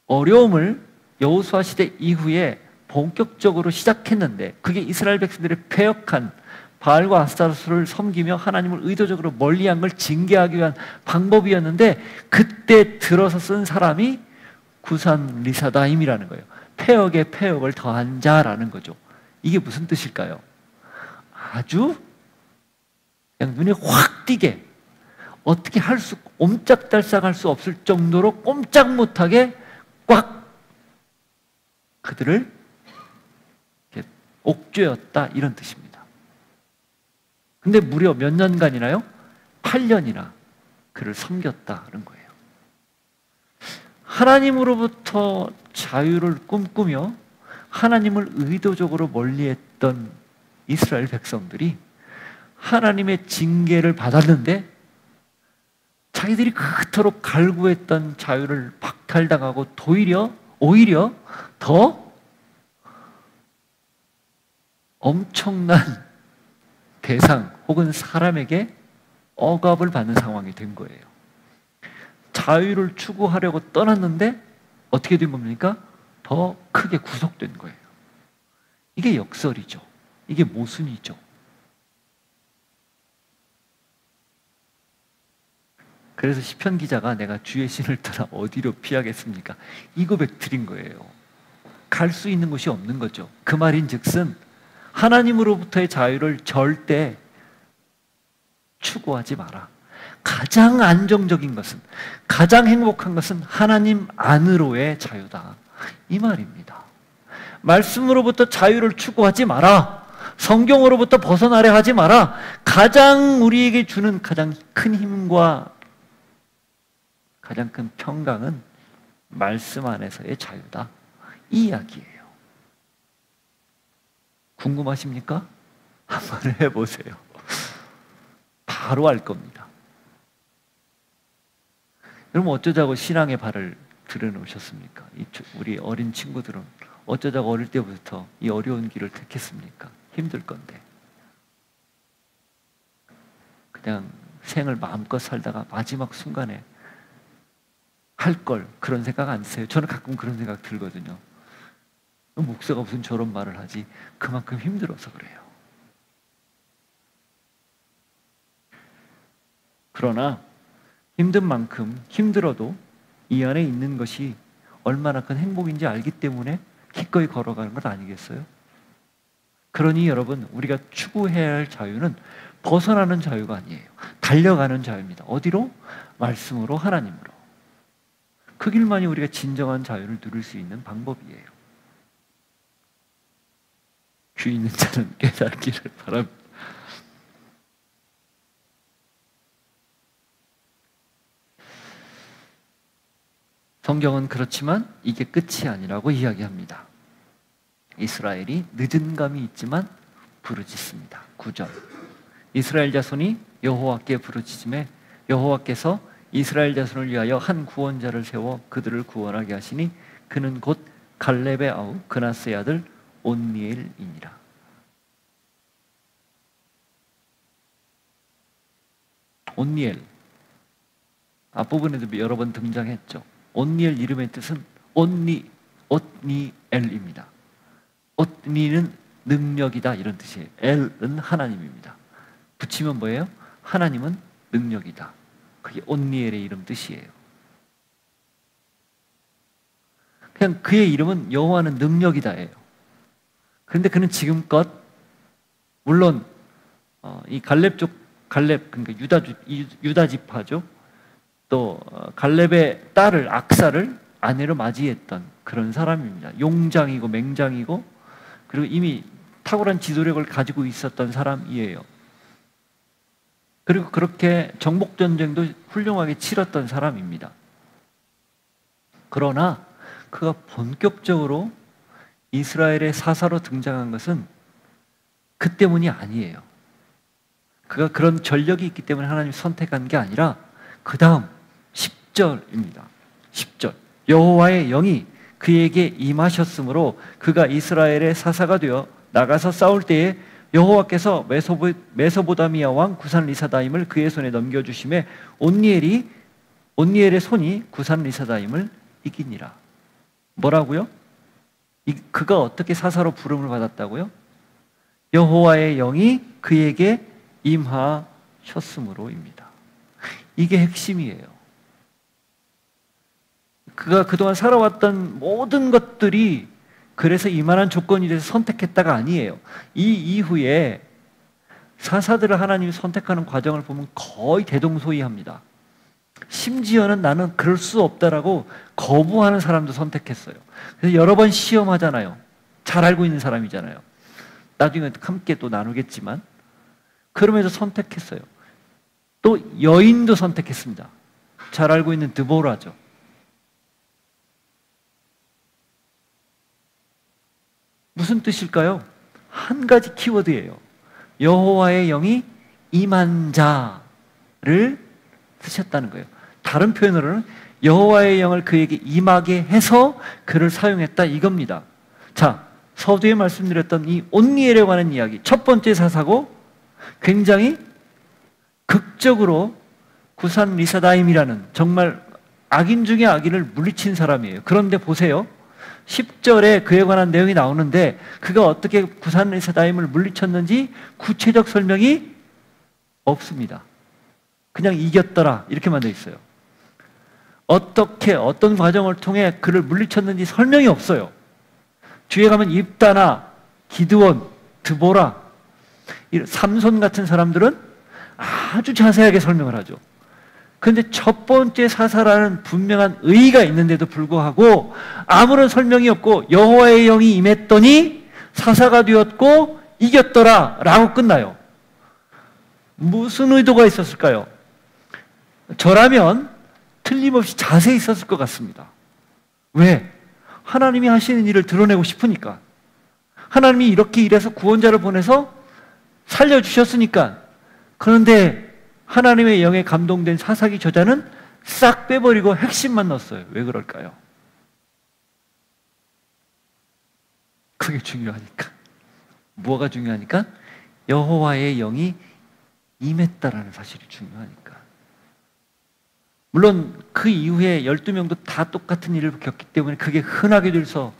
어려움을 여호수아 시대 이후에 본격적으로 시작했는데 그게 이스라엘 백성들의 패역한 바알과 아스타로스를 섬기며 하나님을 의도적으로 멀리한 걸 징계하기 위한 방법이었는데 그때 들어서 쓴 사람이 구산 리사다임이라는 거예요. 패역에 패역을 더한 자라는 거죠. 이게 무슨 뜻일까요? 아주 그냥 눈에 확 띄게 어떻게 옴짝달싹할 수 없을 정도로 꼼짝 못하게 꽉 그들을 옥죄었다, 이런 뜻입니다. 근데 무려 몇 년간이나요? 8년이나 그를 섬겼다는 거예요. 하나님으로부터 자유를 꿈꾸며 하나님을 의도적으로 멀리했던 이스라엘 백성들이 하나님의 징계를 받았는데 자기들이 그토록 갈구했던 자유를 박탈당하고 오히려 더 엄청난 대상 혹은 사람에게 억압을 받는 상황이 된 거예요. 자유를 추구하려고 떠났는데 어떻게 된 겁니까? 더 크게 구속된 거예요. 이게 역설이죠. 이게 모순이죠. 그래서 시편 기자가 내가 주의 신을 떠나 어디로 피하겠습니까? 이 고백 드린 거예요. 갈 수 있는 곳이 없는 거죠. 그 말인즉슨 하나님으로부터의 자유를 절대 추구하지 마라. 가장 안정적인 것은, 가장 행복한 것은 하나님 안으로의 자유다, 이 말입니다. 말씀으로부터 자유를 추구하지 마라. 성경으로부터 벗어나려 하지 마라. 가장 우리에게 주는 가장 큰 힘과 가장 큰 평강은 말씀 안에서의 자유다, 이 이야기예요. 궁금하십니까? 한번 해보세요. 바로 알 겁니다. 여러분 어쩌자고 신앙의 발을 들여놓으셨습니까? 우리 어린 친구들은 어쩌자고 어릴 때부터 이 어려운 길을 택했습니까? 힘들 건데. 그냥 생을 마음껏 살다가 마지막 순간에 할 걸 그런 생각 안 드세요? 저는 가끔 그런 생각 들거든요. 목사가 무슨 저런 말을 하지? 그만큼 힘들어서 그래요. 그러나 힘든 만큼 힘들어도 이 안에 있는 것이 얼마나 큰 행복인지 알기 때문에 기꺼이 걸어가는 것 아니겠어요? 그러니 여러분, 우리가 추구해야 할 자유는 벗어나는 자유가 아니에요. 달려가는 자유입니다. 어디로? 말씀으로, 하나님으로. 그 길만이 우리가 진정한 자유를 누릴 수 있는 방법이에요. 귀 있는 자는 깨닫기를 바랍니다. 성경은 그렇지만 이게 끝이 아니라고 이야기합니다. 이스라엘이 늦은 감이 있지만 부르짖습니다. 9절. 이스라엘 자손이 여호와께 부르짖음에 여호와께서 이스라엘 자손을 위하여 한 구원자를 세워 그들을 구원하게 하시니 그는 곧 갈렙의 아우 그나스의 아들 온니엘이니라. 온니엘, 앞부분에도 여러 번 등장했죠. 온니엘 이름의 뜻은 온니엘입니다. 온니는 능력이다 이런 뜻이에요. 엘은 하나님입니다. 붙이면 뭐예요? 하나님은 능력이다. 그게 온니엘의 이름 뜻이에요. 그냥 그의 이름은 여호와는 능력이다예요. 그런데 그는 지금껏 물론 이 갈렙 그러니까 유다 지파죠. 또 갈렙의 딸을 악사를 아내로 맞이했던 그런 사람입니다. 용장이고 맹장이고 그리고 이미 탁월한 지도력을 가지고 있었던 사람이에요. 그리고 그렇게 정복전쟁도 훌륭하게 치렀던 사람입니다. 그러나 그가 본격적으로 이스라엘의 사사로 등장한 것은 그 때문이 아니에요. 그가 그런 전력이 있기 때문에 하나님이 선택한 게 아니라 그 다음 10절입니다. 10절. 여호와의 영이 그에게 임하셨으므로 그가 이스라엘의 사사가 되어 나가서 싸울 때에 여호와께서 메소보다미아 왕 구산 리사다임을 그의 손에 넘겨주심에 온니엘의 손이 구산 리사다임을 이기니라. 뭐라고요? 그가 어떻게 사사로 부름을 받았다고요? 여호와의 영이 그에게 임하셨으므로입니다. 이게 핵심이에요. 그가 그동안 살아왔던 모든 것들이 그래서 이만한 조건이 돼서 선택했다가 아니에요. 이 이후에 사사들을 하나님이 선택하는 과정을 보면 거의 대동소이합니다. 심지어는 나는 그럴 수 없다라고 거부하는 사람도 선택했어요. 그래서 여러 번 시험하잖아요. 잘 알고 있는 사람이잖아요. 나중에 함께 또 나누겠지만 그러면서 선택했어요. 또 여인도 선택했습니다. 잘 알고 있는 드보라죠. 무슨 뜻일까요? 한 가지 키워드예요. 여호와의 영이 임한 자를 쓰셨다는 거예요. 다른 표현으로는 여호와의 영을 그에게 임하게 해서 그를 사용했다 이겁니다. 자, 서두에 말씀드렸던 이 온니엘에 관한 이야기, 첫 번째 사사고 굉장히 극적으로 구산 리사다임이라는 정말 악인 중에 악인을 물리친 사람이에요. 그런데 보세요. 10절에 그에 관한 내용이 나오는데 그가 어떻게 구산 리사다임을 물리쳤는지 구체적 설명이 없습니다. 그냥 이겼더라 이렇게만 돼 있어요. 어떻게 어떤 과정을 통해 그를 물리쳤는지 설명이 없어요. 뒤에 가면 입다나, 기드온, 드보라, 삼손 같은 사람들은 아주 자세하게 설명을 하죠. 그런데 첫 번째 사사라는 분명한 의의가 있는데도 불구하고 아무런 설명이 없고 여호와의 영이 임했더니 사사가 되었고 이겼더라 라고 끝나요. 무슨 의도가 있었을까요? 저라면 틀림없이 자세히 있었을 것 같습니다. 왜? 하나님이 하시는 일을 드러내고 싶으니까. 하나님이 이렇게 일해서 구원자를 보내서 살려주셨으니까. 그런데 하나님의 영에 감동된 사사기 저자는 싹 빼버리고 핵심만 넣었어요. 왜 그럴까요? 그게 중요하니까. 뭐가 중요하니까? 여호와의 영이 임했다라는 사실이 중요하니까. 물론 그 이후에 12명도 다 똑같은 일을 겪기 때문에 그게 흔하게 돼서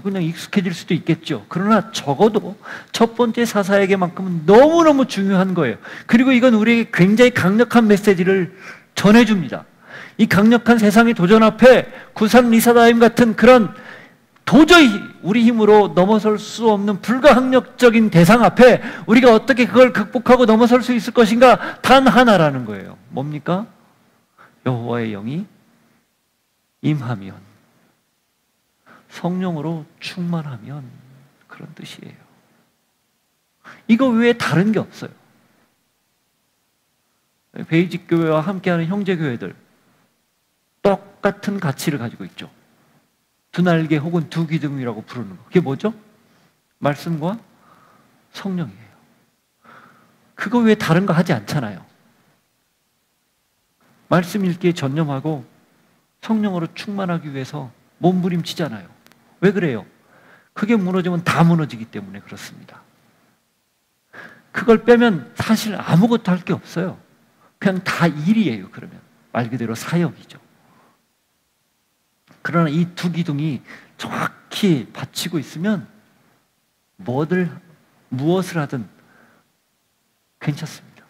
그냥 익숙해질 수도 있겠죠. 그러나 적어도 첫 번째 사사에게만큼은 너무너무 중요한 거예요. 그리고 이건 우리에게 굉장히 강력한 메시지를 전해줍니다. 이 강력한 세상의 도전 앞에 구산 리사다임 같은 그런 도저히 우리 힘으로 넘어설 수 없는 불가항력적인 대상 앞에 우리가 어떻게 그걸 극복하고 넘어설 수 있을 것인가? 단 하나라는 거예요. 뭡니까? 여호와의 영이 임하면, 성령으로 충만하면, 그런 뜻이에요. 이거 외에 다른 게 없어요. 베이직 교회와 함께하는 형제 교회들 똑같은 가치를 가지고 있죠. 두 날개 혹은 두 기둥이라고 부르는 거. 그게 뭐죠? 말씀과 성령이에요. 그거 외에 다른 거 하지 않잖아요. 말씀 읽기에 전념하고 성령으로 충만하기 위해서 몸부림치잖아요. 왜 그래요? 그게 무너지면 다 무너지기 때문에 그렇습니다. 그걸 빼면 사실 아무것도 할 게 없어요. 그냥 다 일이에요. 그러면 말 그대로 사역이죠. 그러나 이 두 기둥이 정확히 받치고 있으면 무엇을 하든 괜찮습니다.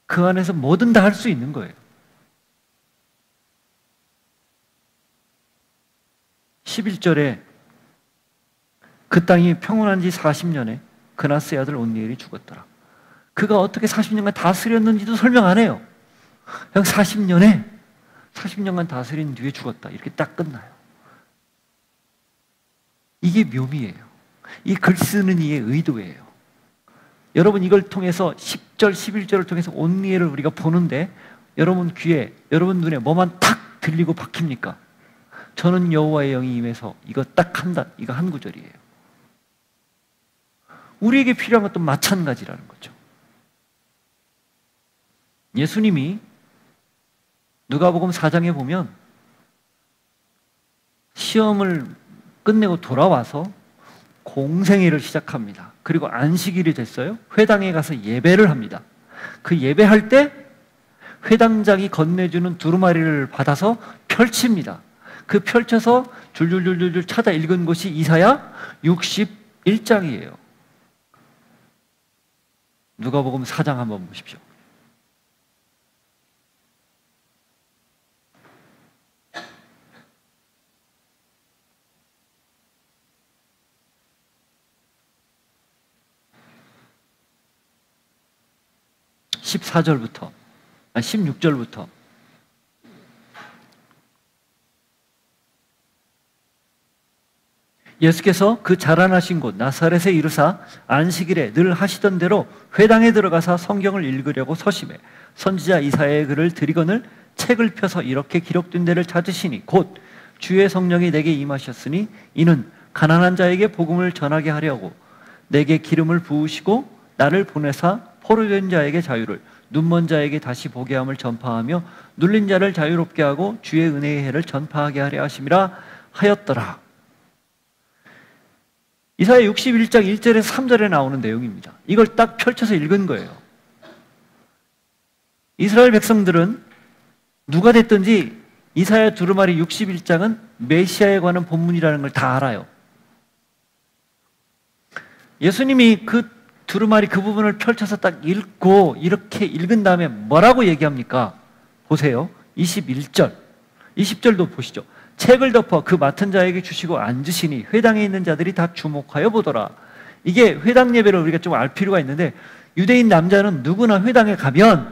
그 안에서 뭐든 다 할 수 있는 거예요. 11절에 그 땅이 평온한 지 40년에 그나스의 아들 온니엘이 죽었더라. 그가 어떻게 40년간 다스렸는지도 설명 안 해요. 그냥 40년간 다스린 뒤에 죽었다. 이렇게 딱 끝나요. 이게 묘미예요. 이 글 쓰는 이의 의도예요. 여러분 이걸 통해서 10절, 11절을 통해서 온니엘을 우리가 보는데 여러분 귀에, 여러분 눈에 뭐만 탁 들리고 박힙니까? 저는 여호와의 영이 임해서 이거 딱 한다. 이거 한 구절이에요. 우리에게 필요한 것도 마찬가지라는 거죠. 예수님이 누가복음 4장에 보면 시험을 끝내고 돌아와서 공생애를 시작합니다. 그리고 안식일이 됐어요. 회당에 가서 예배를 합니다. 그 예배할 때 회당장이 건네주는 두루마리를 받아서 펼칩니다. 그 펼쳐서 줄줄줄줄 찾아 읽은 것이 이사야 61장이에요. 누가복음 4장 한번 보십시오. (14절부터) 16절부터 예수께서 그 자라나신 곳 나사렛에 이르사 안식일에 늘 하시던 대로 회당에 들어가사 성경을 읽으려고 서심해 선지자 이사야의 글을 들이거늘 책을 펴서 이렇게 기록된 데를 찾으시니 곧 주의 성령이 내게 임하셨으니 이는 가난한 자에게 복음을 전하게 하려고 내게 기름을 부으시고 나를 보내사 포로된 자에게 자유를 눈먼 자에게 다시 보게 함을 전파하며 눌린 자를 자유롭게 하고 주의 은혜의 해를 전파하게 하려 하심이라 하였더라. 이사야 61장 1절에서 3절에 나오는 내용입니다. 이걸 딱 펼쳐서 읽은 거예요. 이스라엘 백성들은 누가 됐든지 이사야 두루마리 61장은 메시아에 관한 본문이라는 걸 다 알아요. 예수님이 그 두루마리 그 부분을 펼쳐서 딱 읽고 이렇게 읽은 다음에 뭐라고 얘기합니까? 보세요. 21절, 20절도 보시죠. 책을 덮어 그 맡은 자에게 주시고 앉으시니 회당에 있는 자들이 다 주목하여 보더라. 이게 회당 예배를 우리가 좀 알 필요가 있는데 유대인 남자는 누구나 회당에 가면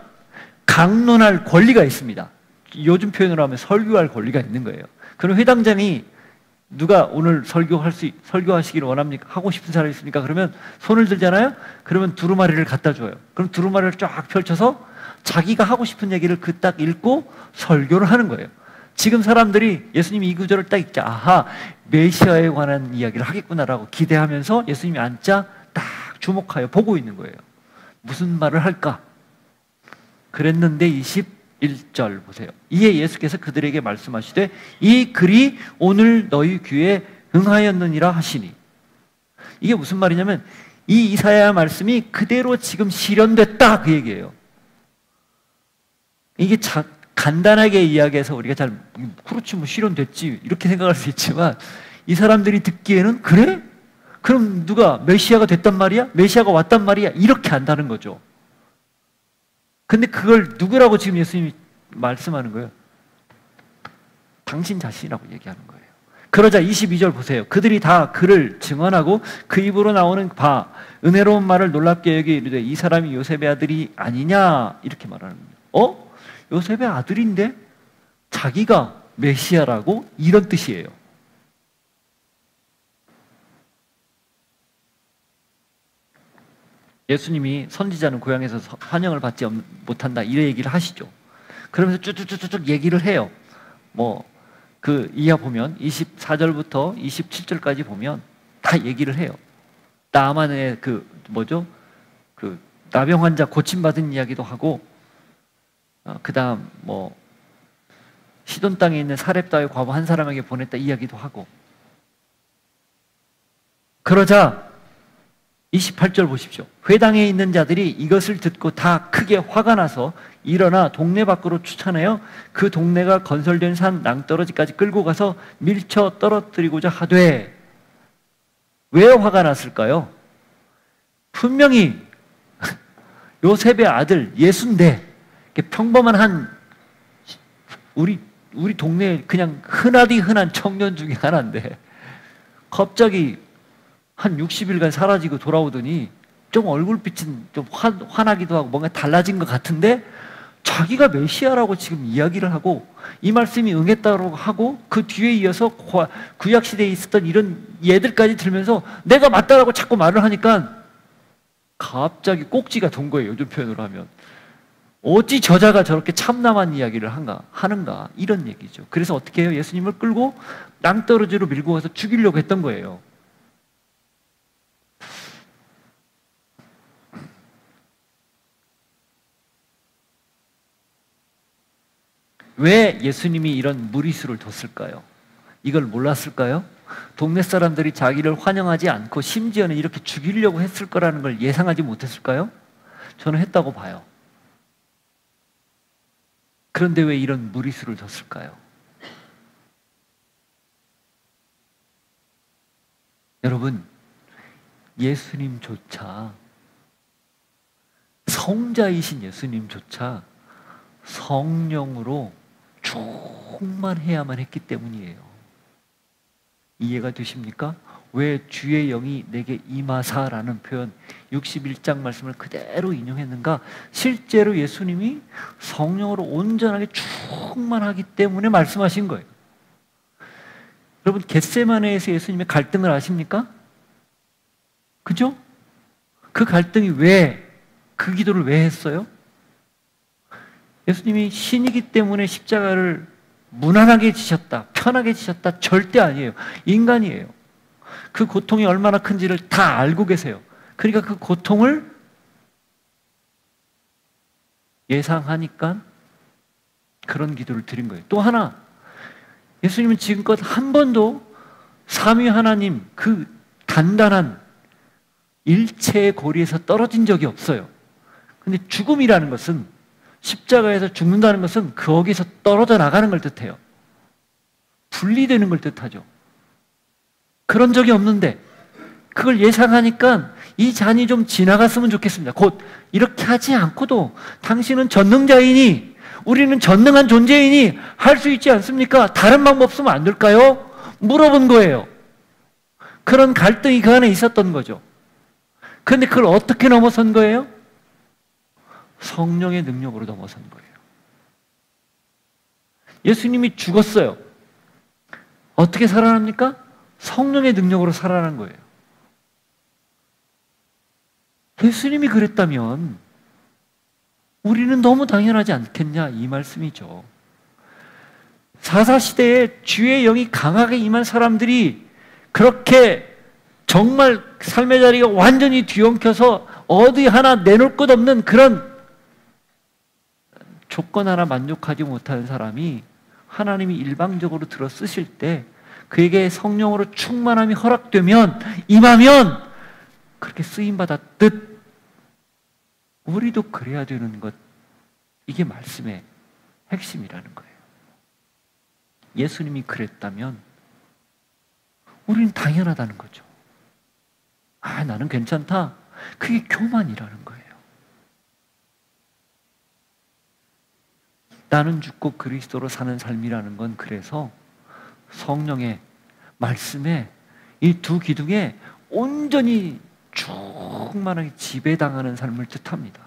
강론할 권리가 있습니다. 요즘 표현으로 하면 설교할 권리가 있는 거예요. 그럼 회당장이 누가 오늘 설교하시기를 원합니까? 하고 싶은 사람이 있습니까? 그러면 손을 들잖아요? 그러면 두루마리를 갖다 줘요. 그럼 두루마리를 쫙 펼쳐서 자기가 하고 싶은 얘기를 그 딱 읽고 설교를 하는 거예요. 지금 사람들이 예수님이 이 구절을 딱 읽자, 아하, 메시아에 관한 이야기를 하겠구나라고 기대하면서 예수님이 앉자 딱 주목하여 보고 있는 거예요. 무슨 말을 할까? 그랬는데 21절 보세요. 이에 예수께서 그들에게 말씀하시되 이 글이 오늘 너희 귀에 응하였느니라 하시니. 이게 무슨 말이냐면 이 이사야 말씀이 그대로 지금 실현됐다 그 얘기예요. 이게 간단하게 이야기해서 우리가 잘 그렇지 뭐 실현됐지 이렇게 생각할 수 있지만 이 사람들이 듣기에는 그래? 그럼 누가 메시아가 됐단 말이야? 메시아가 왔단 말이야? 이렇게 안다는 거죠. 근데 그걸 누구라고 지금 예수님이 말씀하는 거예요? 당신 자신이라고 얘기하는 거예요. 그러자 22절 보세요. 그들이 다 그를 증언하고 그 입으로 나오는 바 은혜로운 말을 놀랍게 여기 이르되 이 사람이 요셉의 아들이 아니냐 이렇게 말하는 거예요. 요셉의 아들인데 자기가 메시아라고? 이런 뜻이에요. 예수님이 선지자는 고향에서 환영을 받지 못한다 이런 얘기를 하시죠. 그러면서 쭉쭉쭉쭉 얘기를 해요. 그 이하 보면 24절부터 27절까지 보면 다 얘기를 해요. 나만의 그 나병 환자 고침받은 이야기도 하고, 그다음 시돈 땅에 있는 사렙다의 과부 한 사람에게 보냈다 이야기도 하고. 그러자 28절 보십시오. 회당에 있는 자들이 이것을 듣고 다 크게 화가 나서 일어나 동네 밖으로 추천하여 그 동네가 건설된 산 낭떠러지까지 끌고 가서 밀쳐 떨어뜨리고자 하되. 왜 화가 났을까요? 분명히 요셉의 아들 예수인데 평범한 우리 동네 그냥 흔하디 흔한 청년 중에 하나인데 갑자기 한 60일간 사라지고 돌아오더니 좀 얼굴빛은 좀 환하기도 하고 뭔가 달라진 것 같은데 자기가 메시아라고 지금 이야기를 하고 이 말씀이 응했다고 하고 그 뒤에 이어서 구약시대에 있었던 이런 예들까지 들면서 내가 맞다라고 자꾸 말을 하니까 갑자기 꼭지가 돈 거예요. 요즘 표현으로 하면. 어찌 저자가 저렇게 참남한 이야기를 하는가 이런 얘기죠. 그래서 어떻게 해요? 예수님을 끌고 낭떠러지로 밀고 가서 죽이려고 했던 거예요. 왜 예수님이 이런 무리수를 뒀을까요? 이걸 몰랐을까요? 동네 사람들이 자기를 환영하지 않고 심지어는 이렇게 죽이려고 했을 거라는 걸 예상하지 못했을까요? 저는 했다고 봐요. 그런데 왜 이런 무리수를 뒀을까요? 여러분, 예수님조차, 성자이신 예수님조차 성령으로 충만해야만 했기 때문이에요. 이해가 되십니까? 왜 주의 영이 내게 임하사라는 표현 61장 말씀을 그대로 인용했는가? 실제로 예수님이 성령으로 온전하게 충만하기 때문에 말씀하신 거예요. 여러분, 겟세마네에서 예수님의 갈등을 아십니까? 그죠? 그 갈등이 그 기도를 왜 했어요? 예수님이 신이기 때문에 십자가를 무난하게 지셨다, 편하게 지셨다? 절대 아니에요. 인간이에요. 그 고통이 얼마나 큰지를 다 알고 계세요. 그러니까 그 고통을 예상하니까 그런 기도를 드린 거예요. 또 하나, 예수님은 지금껏 한 번도 삼위 하나님 그 단단한 일체의 고리에서 떨어진 적이 없어요. 근데 죽음이라는 것은, 십자가에서 죽는다는 것은 거기서 떨어져 나가는 걸 뜻해요. 분리되는 걸 뜻하죠. 그런 적이 없는데 그걸 예상하니까 이 잔이 좀 지나갔으면 좋겠습니다. 곧 이렇게 하지 않고도 당신은 전능자이니 우리는 전능한 존재이니 할 수 있지 않습니까? 다른 방법 쓰면 안 될까요? 물어본 거예요. 그런 갈등이 그 안에 있었던 거죠. 그런데 그걸 어떻게 넘어선 거예요? 성령의 능력으로 넘어선 거예요. 예수님이 죽었어요. 어떻게 살아납니까? 성령의 능력으로 살아난 거예요. 예수님이 그랬다면 우리는 너무 당연하지 않겠냐 이 말씀이죠. 사사시대에 주의 영이 강하게 임한 사람들이 그렇게 정말 삶의 자리가 완전히 뒤엉켜서 어디 하나 내놓을 것 없는 그런 조건 하나 만족하지 못하는 사람이 하나님이 일방적으로 들어 쓰실 때 그에게 성령으로 충만함이 허락되면, 임하면 그렇게 쓰임받았듯 우리도 그래야 되는 것, 이게 말씀의 핵심이라는 거예요. 예수님이 그랬다면 우리는 당연하다는 거죠. 아, 나는 괜찮다. 그게 교만이라는 거예요. 나는 죽고 그리스도로 사는 삶이라는 건 그래서 성령의 말씀에 이 두 기둥에 온전히 충만하게 지배당하는 삶을 뜻합니다.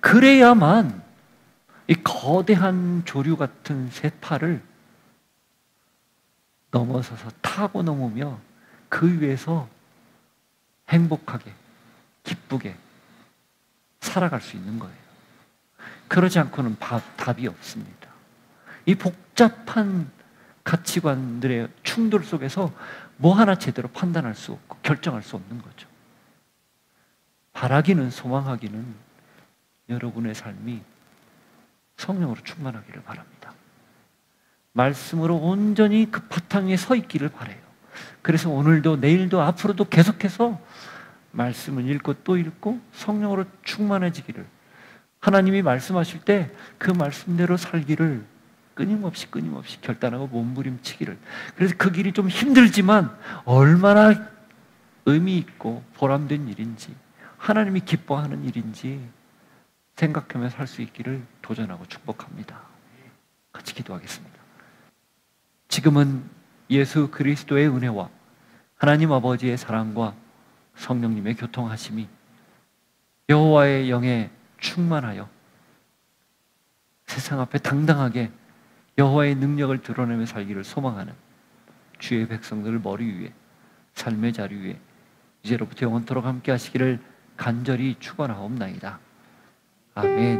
그래야만 이 거대한 조류 같은 세파를 넘어서서 타고 넘으며 그 위에서 행복하게, 기쁘게 살아갈 수 있는 거예요. 그러지 않고는 답이 없습니다. 이 복잡한 가치관들의 충돌 속에서 뭐 하나 제대로 판단할 수 없고 결정할 수 없는 거죠. 바라기는, 소망하기는 여러분의 삶이 성령으로 충만하기를 바랍니다. 말씀으로 온전히 그 바탕 위에 서 있기를 바라요. 그래서 오늘도 내일도 앞으로도 계속해서 말씀을 읽고 또 읽고 성령으로 충만해지기를, 하나님이 말씀하실 때 그 말씀대로 살기를 끊임없이 결단하고 몸부림치기를, 그래서 그 길이 좀 힘들지만 얼마나 의미 있고 보람된 일인지, 하나님이 기뻐하는 일인지 생각하며 살 수 있기를 도전하고 축복합니다. 같이 기도하겠습니다. 지금은 예수 그리스도의 은혜와 하나님 아버지의 사랑과 성령님의 교통하심이 여호와의 영에 충만하여 세상 앞에 당당하게 여호와의 능력을 드러내며 살기를 소망하는 주의 백성들을 머리 위에, 삶의 자리 위에 이제로부터 영원토록 함께 하시기를 간절히 축원하옵나이다. 아멘.